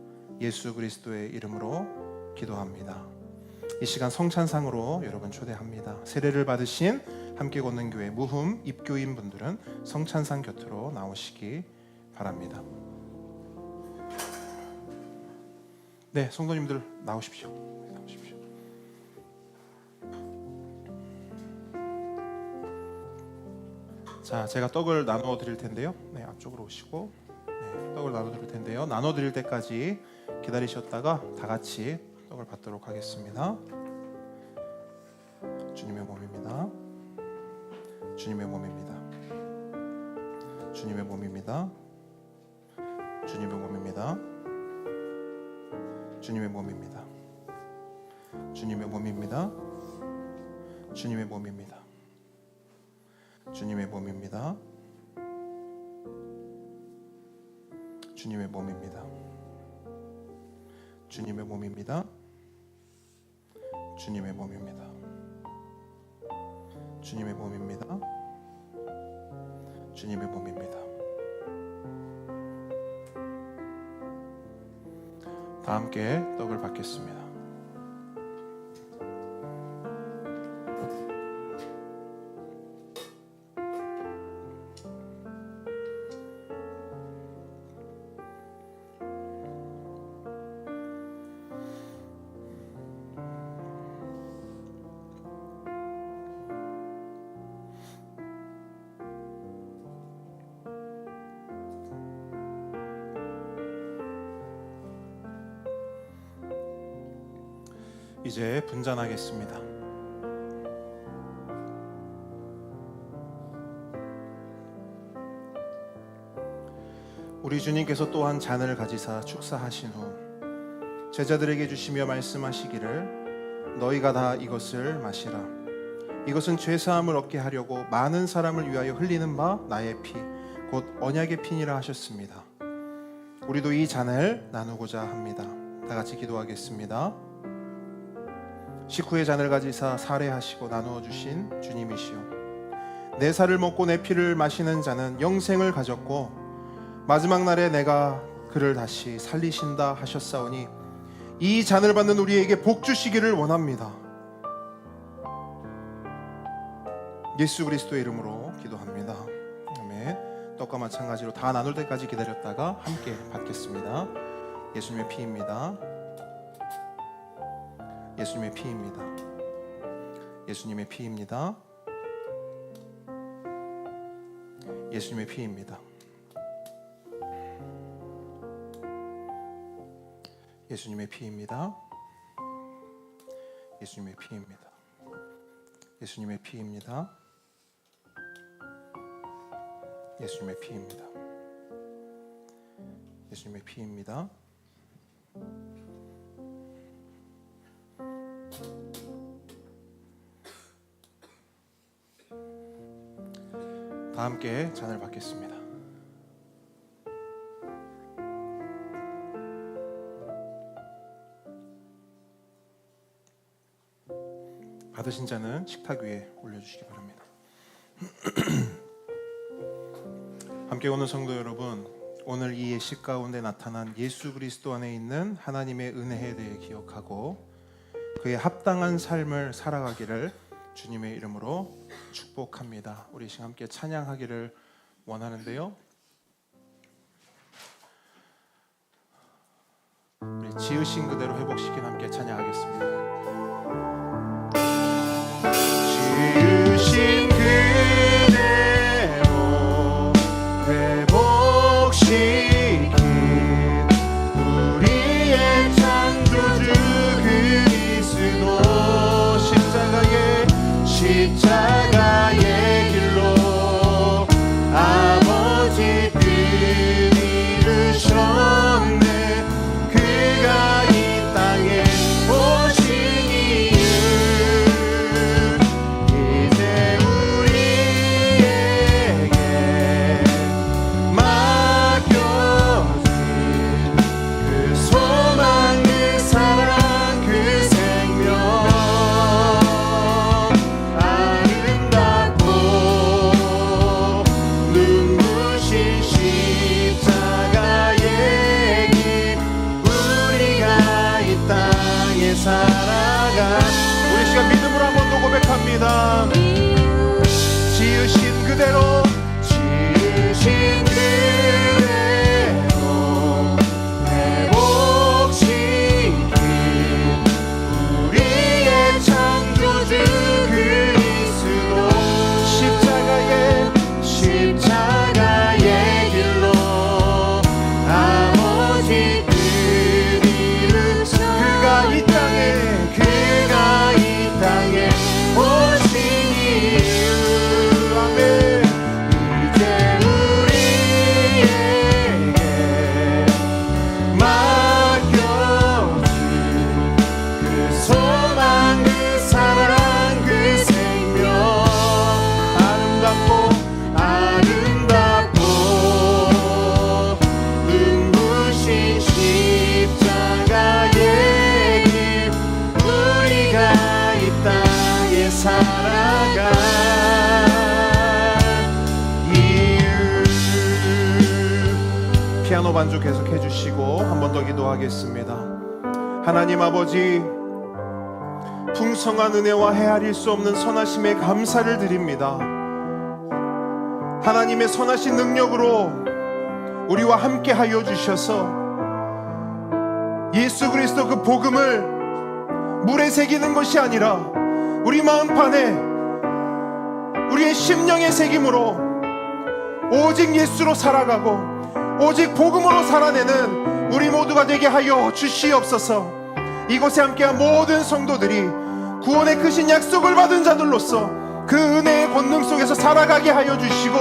예수 그리스도의 이름으로 기도합니다. 이 시간 성찬상으로 여러분 초대합니다. 세례를 받으신 함께 걷는 교회 무흠 입교인 분들은 성찬상 곁으로 나오시기 바랍니다. 네, 성도님들 나오십시오. 나오십시오. 자, 제가 떡을 나눠 드릴 텐데요. 네, 앞쪽으로 오시고 네, 떡을 나눠 드릴 텐데요. 나눠 드릴 때까지 기다리셨다가 다 같이 떡을 받도록 하겠습니다. 주님의 몸입니다. 주님의 몸입니다. 주님의 몸입니다. 주님의 몸입니다. 주님의 몸입니다. 주님의 몸입니다. 주님의 몸입니다. 주님의 몸입니다. 주님의 몸입니다. 주님의 몸입니다. 주님의 몸입니다. 주님의 몸입니다. 주님의 몸입니다. 다 함께 떡을 받겠습니다. 이제 분잔하겠습니다. 우리 주님께서 또한 잔을 가지사 축사하신 후 제자들에게 주시며 말씀하시기를 너희가 다 이것을 마시라. 이것은 죄사함을 얻게 하려고 많은 사람을 위하여 흘리는 바 나의 피 곧 언약의 피니라 하셨습니다. 우리도 이 잔을 나누고자 합니다. 다 같이 기도하겠습니다. 식후의 잔을 가지사 살해하시고 나누어 주신 주님이시여, 내 살을 먹고 내 피를 마시는 자는 영생을 가졌고 마지막 날에 내가 그를 다시 살리신다 하셨사오니 이 잔을 받는 우리에게 복 주시기를 원합니다. 예수 그리스도의 이름으로 기도합니다. 아멘. 떡과 마찬가지로 다 나눌 때까지 기다렸다가 함께 받겠습니다. 예수님의 피입니다. 예수님의 피입니다. 예수님의 피입니다. 예수님의 피입니다. 예수님의 피입니다. 예수님의 피입니다. 예수님의 피입니다. 예수님의 피입니다. 예수님의 피입니다. 다 함께 잔을 받겠습니다. 받으신 자는 식탁 위에 올려주시기 바랍니다. 함께 오는 성도 여러분, 오늘 이 예식 가운데 나타난 예수 그리스도 안에 있는 하나님의 은혜에 대해 기억하고 그의 합당한 삶을 살아가기를 주님의 이름으로 축복합니다. 우리 이 시간 함께 찬양하기를 원하는데요, 우리 지으신 그대로 회복시킨 함께 찬양하겠습니다. 지으신 그대로 회복시킨 우리의 창조주 그리스도 십자가의 길로 아버지 뜻 이루셨네. 그가 이 땅에 오신 이유 이제 우리에게 맡겨진 그 소망 그 사랑 그 생명 아름답고 눈부신 십자가의 길 우리가 이 땅에 살아가 우리 시간 믿음으로 한 번 더 고백합니다. 지으신 그대로 회복시킨 우리의 창조주 그리스도 십자가의 길로 아버지 뜻 이루신 그가 이 땅에 오신 이유 아멘. 이제 우리에게 맡겨진 그 소망 그 사랑 그 생명 아름답고 눈부신 십자가의 길 우리가 이 땅에 살아갈 이유. 피아노 반주 계속해 주시고 한 번 더 기도하겠습니다. 하나님 아버지, 풍성한 은혜와 헤아릴 수 없는 선하심에 감사를 드립니다. 하나님의 선하신 능력으로 우리와 함께 하여 주셔서 예수 그리스도 그 복음을 물에 새기는 것이 아니라 우리 마음판에 우리의 심령의 새김으로 오직 예수로 살아가고 오직 복음으로 살아내는 우리 모두가 되게 하여 주시옵소서. 이곳에 함께한 모든 성도들이 구원의 크신 약속을 받은 자들로서 그 은혜의 권능 속에서 살아가게 하여 주시고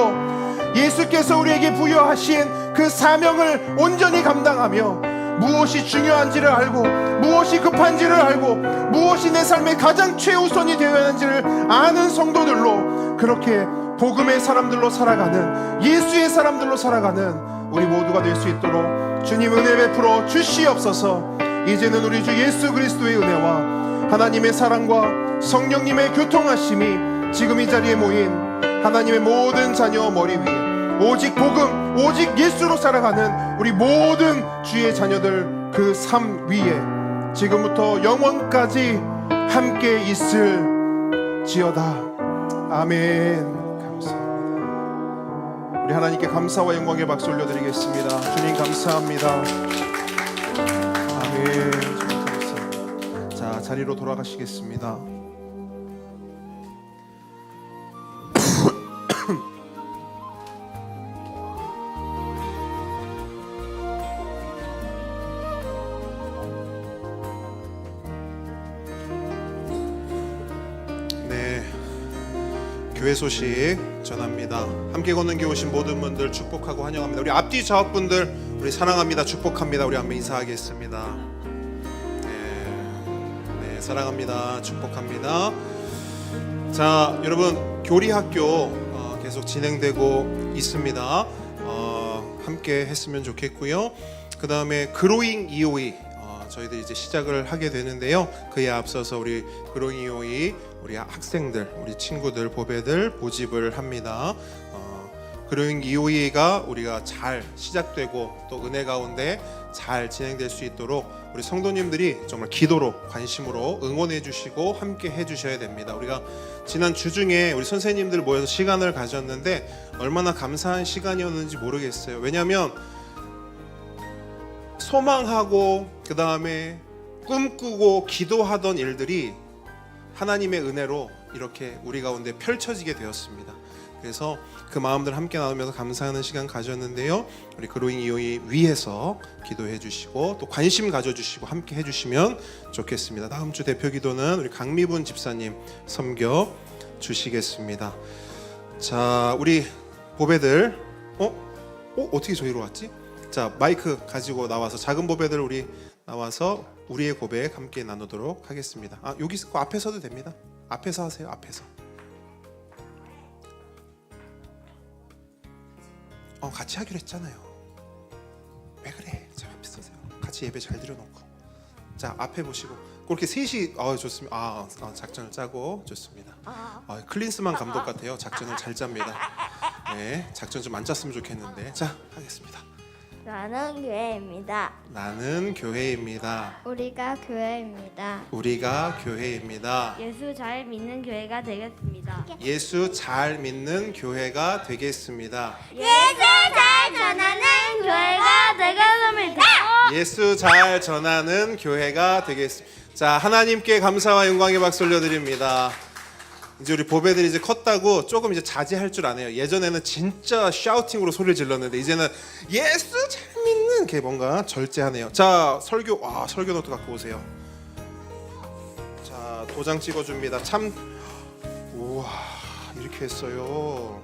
예수께서 우리에게 부여하신 그 사명을 온전히 감당하며 무엇이 중요한지를 알고 무엇이 급한지를 알고 무엇이 내 삶의 가장 최우선이 되어야 하는지를 아는 성도들로 그렇게 복음의 사람들로 살아가는 예수의 사람들로 살아가는 우리 모두가 될 수 있도록 주님 은혜 베풀어 주시옵소서. 이제는 우리 주 예수 그리스도의 은혜와 하나님의 사랑과 성령님의 교통하심이 지금 이 자리에 모인 하나님의 모든 자녀 머리 위에 오직 복음 오직 예수로 살아가는 우리 모든 주의 자녀들 그 삶 위에 지금부터 영원까지 함께 있을지어다. 아멘. 감사합니다. 우리 하나님께 감사와 영광의 박수 올려드리겠습니다. 주님 감사합니다. 아멘. 주님 감사합니다. 자, 자리로 돌아가시겠습니다. 교회 소식 전합니다. 함께 걷는 교회 오신 모든 분들 축복하고 환영합니다. 우리 앞뒤 좌우분들 우리 사랑합니다. 축복합니다. 우리 한번 인사하겠습니다. 네, 사랑합니다. 축복합니다. 자, 여러분 교리학교 계속 진행되고 있습니다. 함께 했으면 좋겠고요. 그 다음에 그로잉 EOE 저희들이 이제 시작을 하게 되는데요. 그에 앞서서 우리 그로잉이오이 우리 학생들, 우리 친구들, 보배들 모집을 합니다. 그로잉이오이가 우리가 잘 시작되고 또 은혜 가운데 잘 진행될 수 있도록 우리 성도님들이 정말 기도로 관심으로 응원해 주시고 함께 해 주셔야 됩니다. 우리가 지난 주 중에 우리 선생님들 모여서 시간을 가졌는데 얼마나 감사한 시간이었는지 모르겠어요. 왜냐하면 소망하고 그 다음에 꿈꾸고 기도하던 일들이 하나님의 은혜로 이렇게 우리 가운데 펼쳐지게 되었습니다. 그래서 그 마음들 함께 나누면서 감사하는 시간 가졌는데요. 우리 그로잉이오이 위해서 기도해 주시고 또 관심 가져주시고 함께 해주시면 좋겠습니다. 다음 주 대표 기도는 우리 강미분 집사님 섬겨 주시겠습니다. 자, 우리 보배들 어떻게 저기로 왔지? 자, 마이크 가지고 나와서 작은 보배들 우리 나와서 우리의 고백 함께 나누도록 하겠습니다. 여기 있고 앞에 서도 됩니다. 앞에서 하세요. 앞에서. 같이 하기로 했잖아요. 왜 그래? 자, 앞에 서세요. 같이 예배 잘 드려놓고. 자, 앞에 보시고 그렇게 셋이 좋습니다. 작전을 짜고 좋습니다. 클린스만 감독 같아요. 작전을 잘 짭니다. 네, 작전 좀 안 짰으면 좋겠는데. 자, 하겠습니다. 나는 교회입니다. 나는 교회입니다. 우리가 교회입니다. 우리가 교회입니다. 예수 잘 믿는 교회가 되겠습니다. 예수 잘 믿는 교회가 되겠습니다. 예수 잘 전하는 교회가 되겠습니다. 예수 잘 전하는 교회가 되겠습니다. 자, 하나님께 감사와 영광의 박수 올려드립니다. 이제 우리 보배들이 이제 컸다고 조금 이제 자제할 줄 아네요. 예전에는 진짜 샤우팅으로 소리를 질렀는데 이제는 예수 잘 믿는 이렇게 뭔가 절제하네요. 자, 설교 노트 갖고 오세요. 자, 도장 찍어줍니다. 참, 우와, 이렇게 했어요.